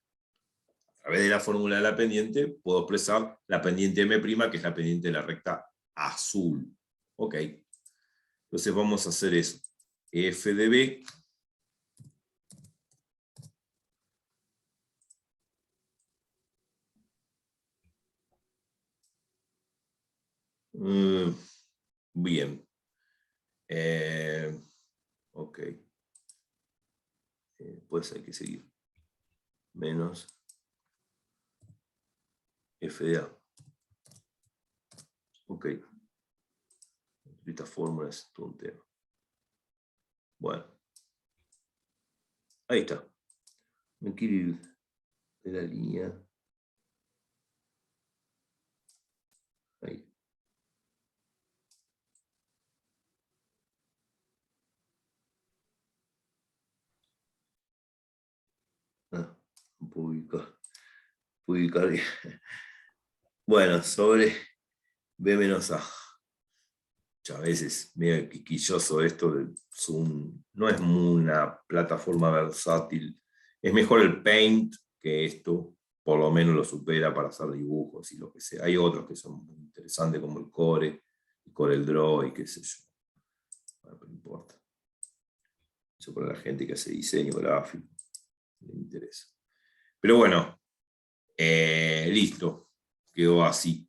a través de la fórmula de la pendiente, puedo expresar la pendiente M', que es la pendiente de la recta azul. Ok. Entonces vamos a hacer eso. F de B bien. Ok. Pues hay que seguir. Menos F de A. Ok. Esta fórmula es todo un tema. Bueno. Ahí está. Me quiero ir de la línea. Ahí. No puedo ubicar. Bueno, sobre B menos A. A veces medio quisquilloso esto del Zoom. No es una plataforma versátil. Es mejor el Paint que esto. Por lo menos lo supera para hacer dibujos y lo que sea. Hay otros que son muy interesantes como el Core, el CorelDRAW y qué sé yo. Bueno, no importa. Eso para la gente que hace diseño gráfico. No me interesa. Pero bueno, listo. Quedó así.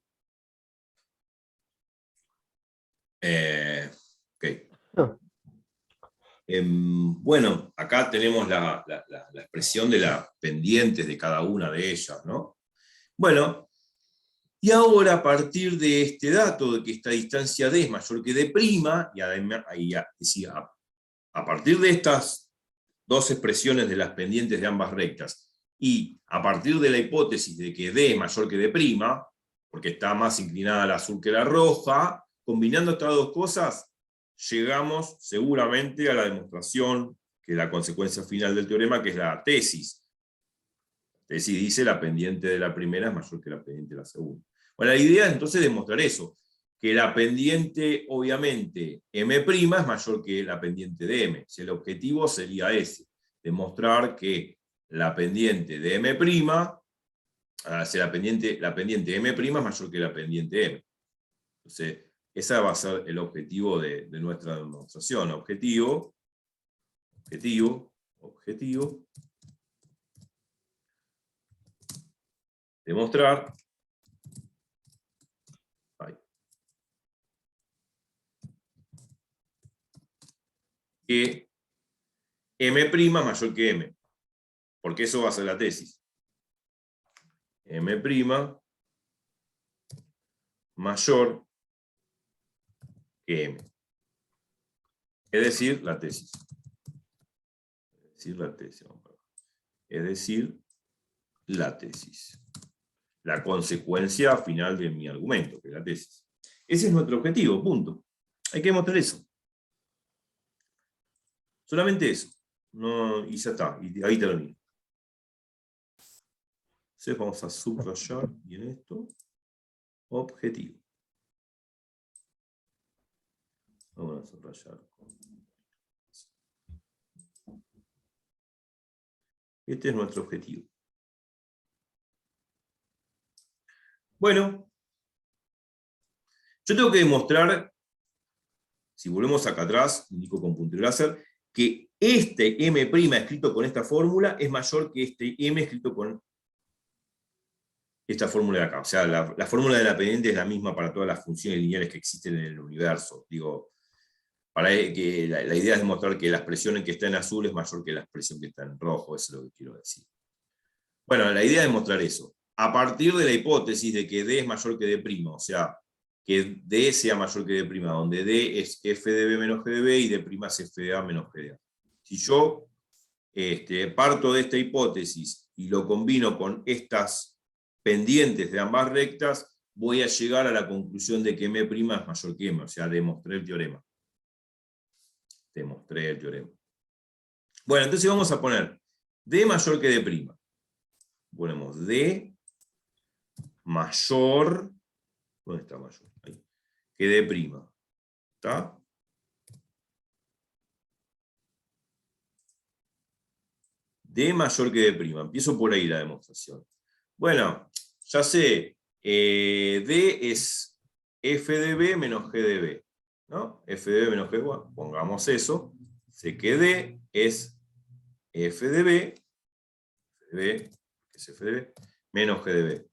Ok. No. Bueno, acá tenemos la expresión de las pendientes de cada una de ellas, ¿no? Bueno, y ahora a partir de este dato de que esta distancia D es mayor que D', y además, a partir de estas dos expresiones de las pendientes de ambas rectas, y a partir de la hipótesis de que D es mayor que D', porque está más inclinada la azul que la roja. Combinando estas dos cosas, llegamos seguramente a la demostración, que es la consecuencia final del teorema, que es la tesis. La tesis dice la pendiente de la primera es mayor que la pendiente de la segunda. Bueno, la idea es entonces demostrar eso, que la pendiente, obviamente, M' es mayor que la pendiente de M. Si el objetivo sería ese, demostrar que la pendiente de M', si la pendiente M' es mayor que la pendiente M. Entonces, ese va a ser el objetivo de nuestra demostración. Objetivo, demostrar que M' es mayor que M, porque eso va a ser la tesis. M' mayor que M. Es decir, la tesis. La consecuencia final de mi argumento, que es la tesis. Ese es nuestro objetivo, punto. Hay que demostrar eso. Solamente eso. No, y ya está, y ahí termino. Entonces vamos a subrayar bien esto. Objetivo. Vamos a subrayar. Este es nuestro objetivo. Bueno, yo tengo que demostrar, si volvemos acá atrás, indico con punto y láser, que este M' escrito con esta fórmula es mayor que este M escrito con esta fórmula de acá. O sea, la fórmula de la pendiente es la misma para todas las funciones lineales que existen en el universo. Digo, para que la idea es demostrar que la expresión que está en azul es mayor que la expresión que está en rojo, eso es lo que quiero decir. Bueno, la idea es demostrar eso. A partir de la hipótesis de que D es mayor que D', o sea, que D sea mayor que D', donde D es f de B menos g de B y D' es f de A menos g de A. Si yo parto de esta hipótesis y lo combino con estas pendientes de ambas rectas, voy a llegar a la conclusión de que M' es mayor que M, o sea, demostré el teorema. Bueno, entonces vamos a poner D mayor que D'. Ponemos D mayor, ¿dónde está mayor? Ahí, que D'. ¿Está? D mayor que D'. Empiezo por ahí la demostración. Bueno, ya sé, D es f de B menos g de B. ¿No? F de B menos G de B, bueno, pongamos eso. Sé que D es f de B, que es f de B, menos g de B.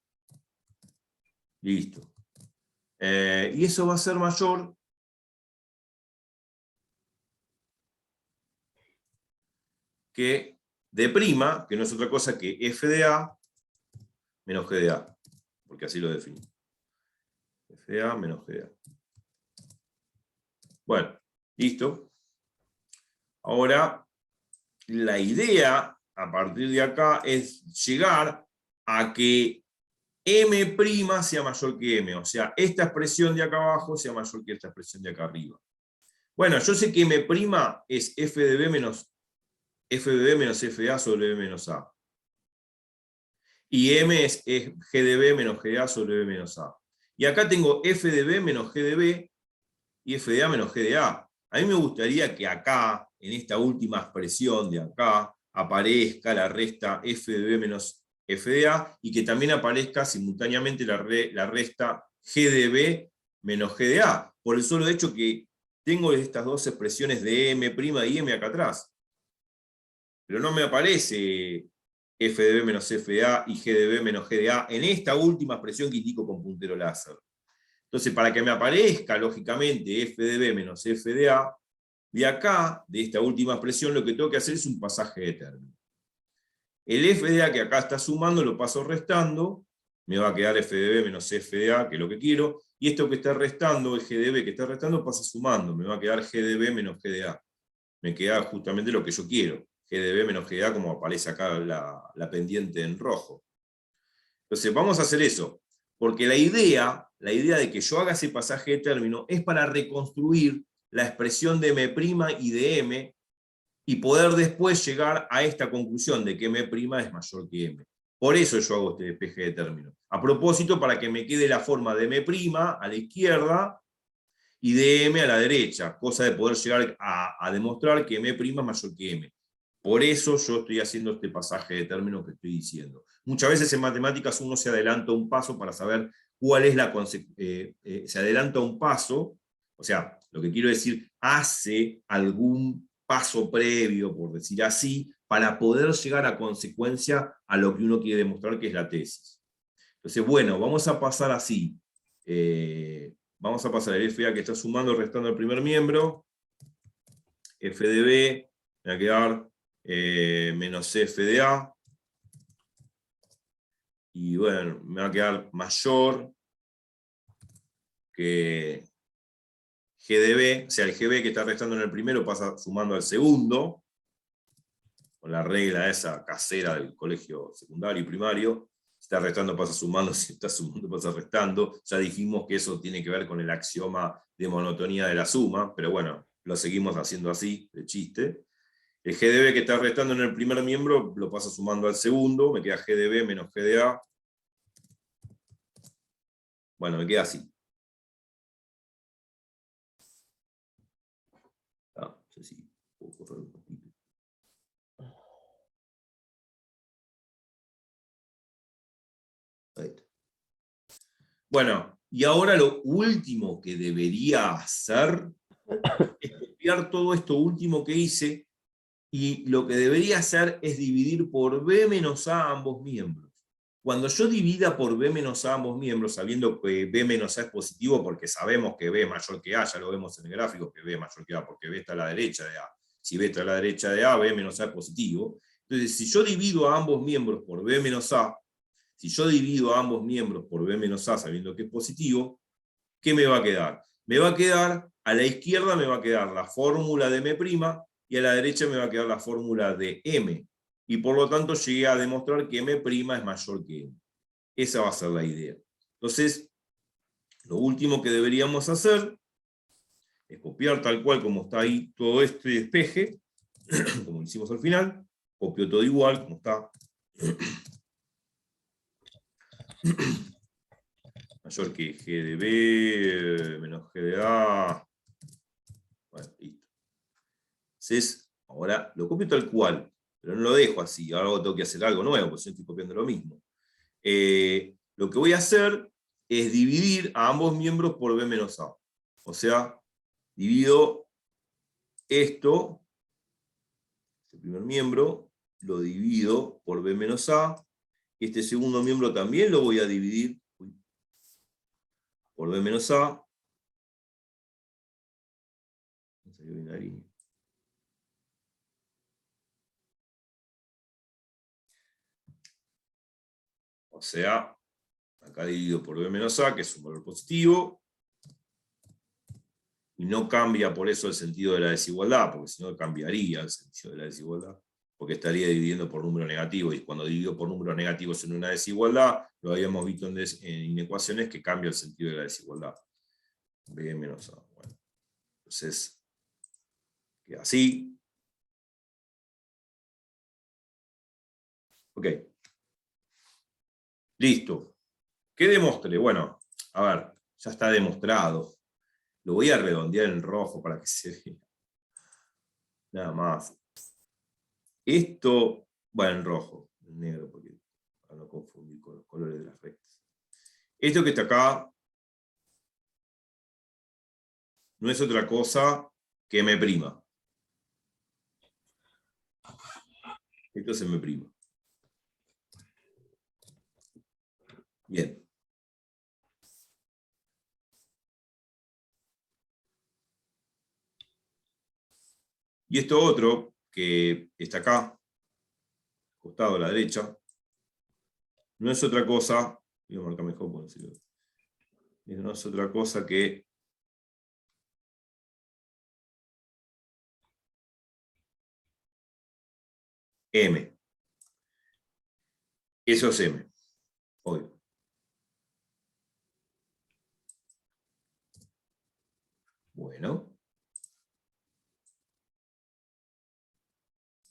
Listo. Y eso va a ser mayor que D', que no es otra cosa que f de A menos g de A, porque así lo defino. F de A menos g de A. Bueno, listo. Ahora, la idea a partir de acá es llegar a que M' sea mayor que M, o sea, esta expresión de acá abajo sea mayor que esta expresión de acá arriba. Bueno, yo sé que M' es f de B menos f de A sobre B menos A. Y M es G de B menos G de A sobre B menos A. Y acá tengo f de B menos G de B y f de A menos G de A. A mí me gustaría que acá, en esta última expresión de acá, aparezca la resta f de B menos f de A y que también aparezca simultáneamente la resta g de B menos g de A, por el solo hecho que tengo estas dos expresiones de M' y M acá atrás. Pero no me aparece f de B menos f de A y g de B menos g de A en esta última expresión que indico con puntero láser. Entonces, para que me aparezca, lógicamente, f de B menos f de A, de acá, de esta última expresión, lo que tengo que hacer es un pasaje de término. El f de A que acá está sumando lo paso restando, me va a quedar f de B menos f de A, que es lo que quiero, y esto que está restando, el g de B que está restando, pasa sumando, me va a quedar g de B menos g de A. Me queda justamente lo que yo quiero, g de B menos g de A, como aparece acá la pendiente en rojo. Entonces, vamos a hacer eso. Porque la idea de que yo haga ese pasaje de término es para reconstruir la expresión de M' y de M y poder después llegar a esta conclusión de que M' es mayor que M. Por eso yo hago este despeje de término. A propósito, para que me quede la forma de M' a la izquierda y de M a la derecha, cosa de poder llegar a demostrar que M' es mayor que M. Por eso yo estoy haciendo este pasaje de término que estoy diciendo. Muchas veces en matemáticas uno se adelanta un paso para saber cuál es la consecuencia. Se adelanta un paso, o sea, lo que quiero decir, hace algún paso previo, por decir así, para poder llegar a consecuencia a lo que uno quiere demostrar, que es la tesis. Entonces, bueno, vamos a pasar así. Vamos a pasar el FA que está sumando y restando el primer miembro. F de B, me va a quedar menos F de A. Y bueno, me va a quedar mayor que G de B. O sea, el GB que está restando en el primero pasa sumando al segundo, con la regla esa casera del colegio secundario y primario. Si está restando pasa sumando, si está sumando pasa restando. Ya dijimos que eso tiene que ver con el axioma de monotonía de la suma, pero bueno, lo seguimos haciendo así, de chiste. El G de B que está restando en el primer miembro lo pasa sumando al segundo, me queda G de B menos G de A. Bueno, me queda así. No sé si puedo correr un poquito. Ahí está. Bueno, y ahora lo último que debería hacer es copiar todo esto último que hice, y lo que debería hacer es dividir por B menos A ambos miembros. Cuando yo divida por B menos A ambos miembros, sabiendo que B menos A es positivo, porque sabemos que B es mayor que A, ya lo vemos en el gráfico, que B es mayor que A, porque B está a la derecha de A. Si B está a la derecha de A, B menos A es positivo. Entonces, si yo divido a ambos miembros por B menos A, si yo divido a ambos miembros por B menos A, sabiendo que es positivo, ¿qué me va a quedar? Me va a quedar, a la izquierda me va a quedar la fórmula de M', y a la derecha me va a quedar la fórmula de M. Y por lo tanto llegué a demostrar que M' es mayor que M. Esa va a ser la idea. Entonces, lo último que deberíamos hacer es copiar tal cual como está ahí todo este despeje, como lo hicimos al final. Copio todo igual, como está. Mayor que G de B menos G de A. Bueno, listo. Entonces, ahora lo copio tal cual, pero no lo dejo así. Ahora tengo que hacer algo nuevo, porque yo estoy copiando lo mismo. Lo que voy a hacer es dividir a ambos miembros por B menos A. O sea, divido esto, este primer miembro, lo divido por B menos A. Este segundo miembro también lo voy a dividir por B menos A. O sea, acá dividido por B menos A, que es un valor positivo, y no cambia por eso el sentido de la desigualdad, porque si no cambiaría el sentido de la desigualdad, porque estaría dividiendo por número negativo, y cuando divido por números negativos en una desigualdad, lo habíamos visto en inecuaciones que cambia el sentido de la desigualdad. B menos A. Bueno, entonces, queda así. Ok. Listo. ¿Qué demostré? Bueno, a ver, ya está demostrado. Lo voy a redondear en rojo para que se vea. Nada más. Esto, bueno, en rojo, en negro, porque para no confundir con los colores de las rectas. Esto que está acá no es otra cosa que M'. Esto es M'. Bien. Y esto otro, que está acá, costado a la derecha, no es otra cosa, voy a marcar mejor por decirlo, no es otra cosa que M. Eso es M, obvio.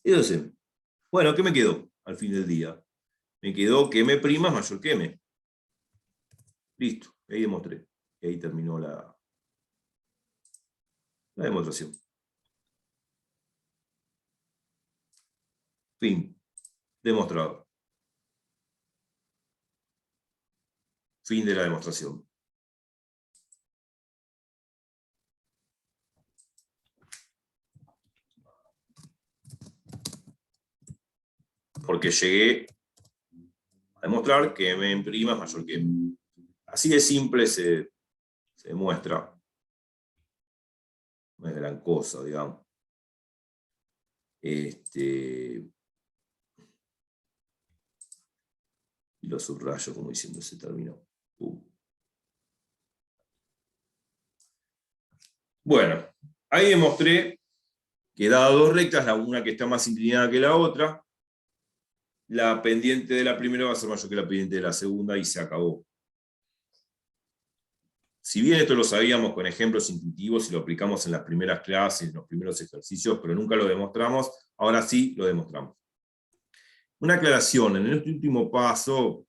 Entonces, bueno, ¿qué me quedó al fin del día? Me quedó que M' es mayor que M. Listo, ahí demostré. Y ahí terminó la demostración. Fin. Demostrado. Fin de la demostración. Porque llegué a demostrar que M' es mayor que M. Así de simple se demuestra. No es gran cosa, digamos. Y lo subrayo como diciendo se terminó. Bueno, ahí demostré que dadas dos rectas, una que está más inclinada que la otra, la pendiente de la primera va a ser mayor que la pendiente de la segunda y se acabó. Si bien esto lo sabíamos con ejemplos intuitivos y lo aplicamos en las primeras clases, en los primeros ejercicios, pero nunca lo demostramos, ahora sí lo demostramos. Una aclaración, en este último paso,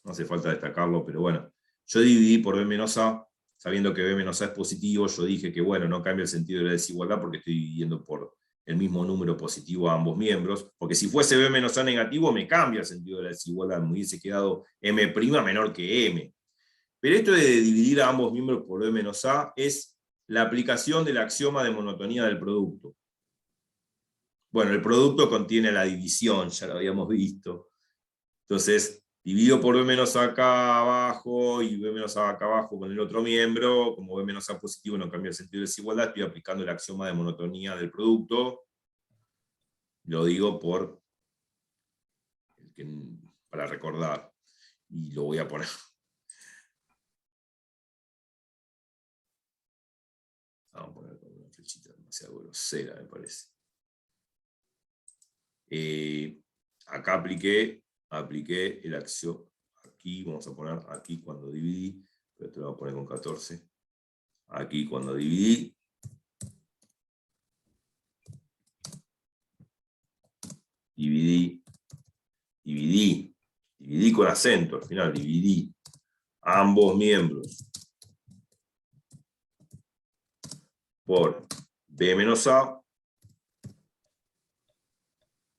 no hace falta destacarlo, pero bueno, yo dividí por B menos A, sabiendo que B menos A es positivo, yo dije que bueno, no cambia el sentido de la desigualdad porque estoy dividiendo por el mismo número positivo a ambos miembros, porque si fuese B menos A negativo me cambia el sentido de la desigualdad, me hubiese quedado M' menor que M. Pero esto de dividir a ambos miembros por B menos A es la aplicación del axioma de monotonía del producto. Bueno, el producto contiene la división, ya lo habíamos visto. Entonces, divido por B menos A acá abajo y B menos A acá abajo con el otro miembro. Como B menos A positivo no cambia el sentido de desigualdad, estoy aplicando el axioma de monotonía del producto. Lo digo para recordar. Y lo voy a poner. Vamos a poner con una flechita demasiado grosera, me parece. Acá apliqué el axioma. Aquí vamos a poner aquí cuando dividí, pero esto lo voy a poner con 14. Aquí cuando dividí. Dividí con acento, al final dividí ambos miembros por B menos A,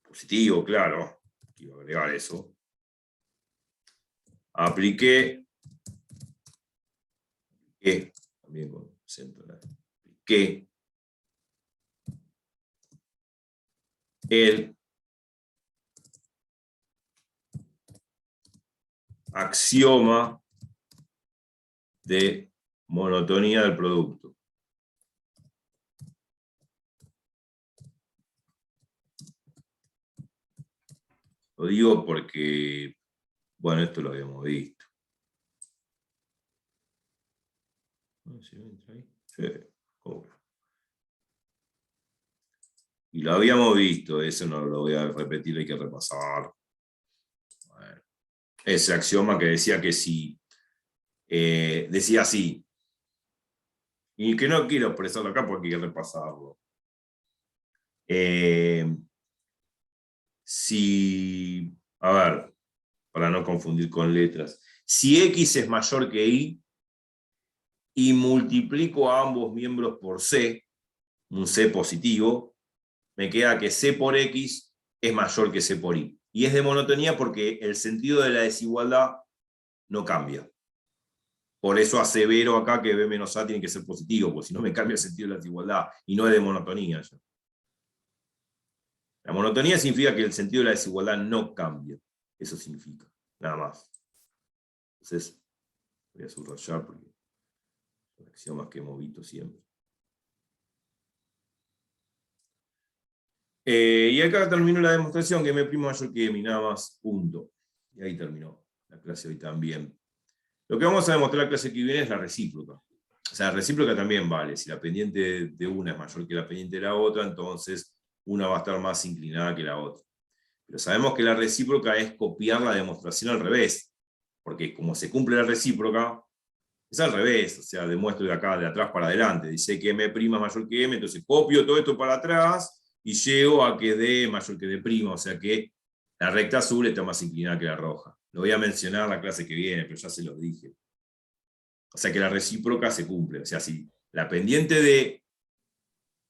positivo, claro, quiero agregar eso. Apliqué también con acento, apliqué el axioma de monotonía del producto. Lo digo porque, bueno, esto lo habíamos visto. Sí, y lo habíamos visto, eso no lo voy a repetir, hay que repasar. Bueno, ese axioma que decía que si, decía así, y que no quiero expresarlo acá porque hay que repasarlo. Si, a ver, para no confundir con letras, si X es mayor que y multiplico a ambos miembros por C, un C positivo, me queda que C por X es mayor que C por Y. Y es de monotonía porque el sentido de la desigualdad no cambia. Por eso asevero acá que B menos A tiene que ser positivo, porque si no me cambia el sentido de la desigualdad y no es de monotonía. Ya. La monotonía significa que el sentido de la desigualdad no cambia. Eso significa, nada más. Entonces, voy a subrayar porque son axiomas que hemos visto siempre. Y acá terminó la demostración que M' mayor que M, nada más, punto. Y ahí terminó la clase hoy también. Lo que vamos a demostrar la clase que viene es la recíproca. O sea, la recíproca también vale. Si la pendiente de una es mayor que la pendiente de la otra, entonces una va a estar más inclinada que la otra. Pero sabemos que la recíproca es copiar la demostración al revés. Porque como se cumple la recíproca, es al revés. O sea, demuestro de acá, de atrás para adelante. Dice que M' es mayor que M, entonces copio todo esto para atrás y llego a que D mayor que D', o sea que la recta azul está más inclinada que la roja. Lo voy a mencionar la clase que viene, pero ya se los dije. O sea que la recíproca se cumple. O sea, si la pendiente de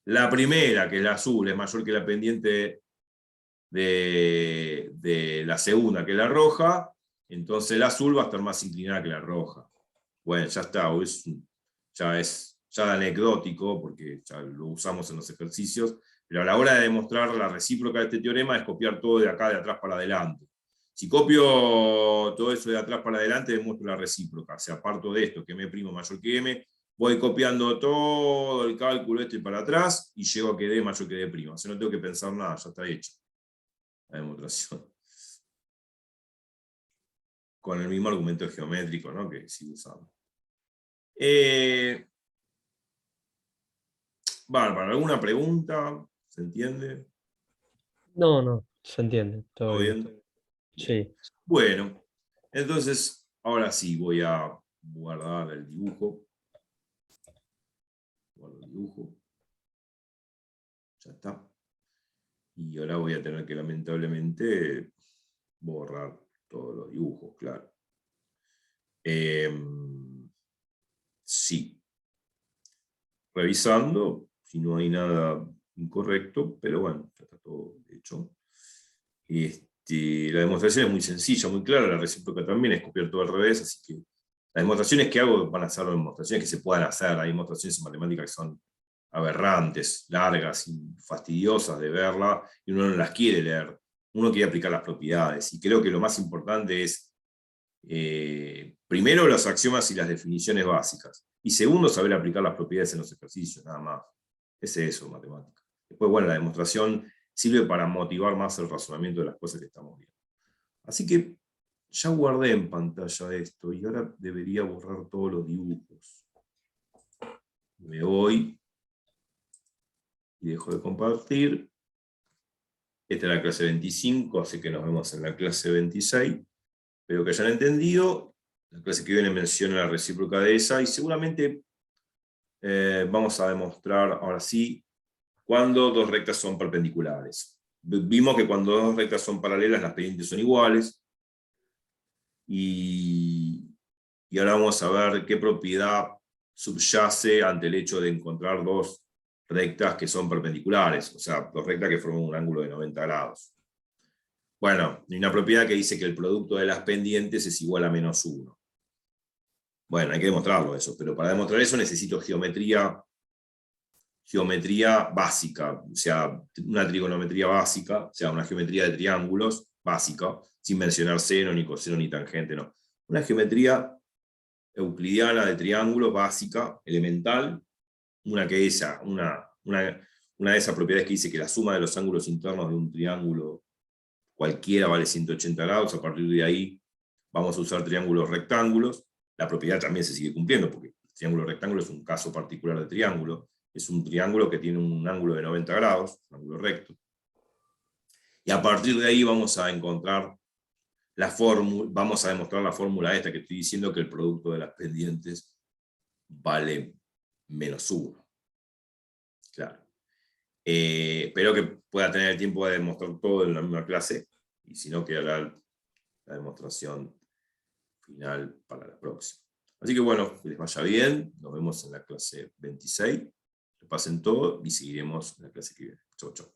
la primera, que es la azul, es mayor que la pendiente de la segunda, que es la roja, entonces la azul va a estar más inclinada que la roja. Bueno, ya está, ya es anecdótico, porque ya lo usamos en los ejercicios, pero a la hora de demostrar la recíproca de este teorema es copiar todo de acá, de atrás para adelante. Si copio todo eso de atrás para adelante, demuestro la recíproca. O sea, parto de esto, que M' mayor que M, voy copiando todo el cálculo este para atrás, y llego a que D mayor que D'. O sea, no tengo que pensar nada, ya está hecho la demostración. Con el mismo argumento geométrico, ¿no?, que sigo usando. Bárbara, ¿alguna pregunta? ¿Se entiende? No, no, se entiende, todo ¿Todo bien. bien? Sí. Bueno, entonces, ahora sí voy a guardar el dibujo. Guardo el dibujo. Ya está. Y ahora voy a tener que, lamentablemente, borrar todos los dibujos, claro. Sí. Revisando, si no hay nada incorrecto, pero bueno, ya está todo hecho. La demostración es muy sencilla, muy clara, la recíproca también es copiar todo al revés, así que las demostraciones que hago van a ser demostraciones que se puedan hacer. Hay demostraciones en matemática que son aberrantes, largas y fastidiosas de verla, y uno no las quiere leer. Uno quiere aplicar las propiedades, y creo que lo más importante es, primero, los axiomas y las definiciones básicas, y segundo, saber aplicar las propiedades en los ejercicios, nada más. Es eso, matemática. Después, bueno, la demostración sirve para motivar más el razonamiento de las cosas que estamos viendo. Así que ya guardé en pantalla esto, y ahora debería borrar todos los dibujos. Me voy y dejo de compartir. Esta es la clase 25, así que nos vemos en la clase 26. Espero que hayan entendido. La clase que viene menciona la recíproca de esa, y seguramente vamos a demostrar, ahora sí, cuando dos rectas son perpendiculares. Vimos que cuando dos rectas son paralelas, las pendientes son iguales. Y ahora vamos a ver qué propiedad subyace ante el hecho de encontrar dos rectas que son perpendiculares, o sea, dos rectas que forman un ángulo de 90 grados. Bueno, hay una propiedad que dice que el producto de las pendientes es igual a -1. Bueno, hay que demostrarlo eso, pero para demostrar eso necesito geometría básica, o sea, una trigonometría básica, o sea, una geometría de triángulos básica, sin mencionar seno, ni coseno, ni tangente, no. Una geometría euclidiana de triángulos básica, elemental, una de esas propiedades que dice que la suma de los ángulos internos de un triángulo cualquiera vale 180 grados, a partir de ahí vamos a usar triángulos rectángulos. La propiedad también se sigue cumpliendo, porque el triángulo rectángulo es un caso particular de triángulo, es un triángulo que tiene un ángulo de 90 grados, un ángulo recto. Y a partir de ahí vamos a encontrar la fórmula, vamos a demostrar la fórmula esta que estoy diciendo, que el producto de las pendientes vale -1. Claro. Espero que pueda tener el tiempo de demostrar todo en la misma clase, y si no, quedará la demostración final para la próxima. Así que bueno, que les vaya bien, nos vemos en la clase 26, repasen todo y seguiremos en la clase que viene. Chau, chau.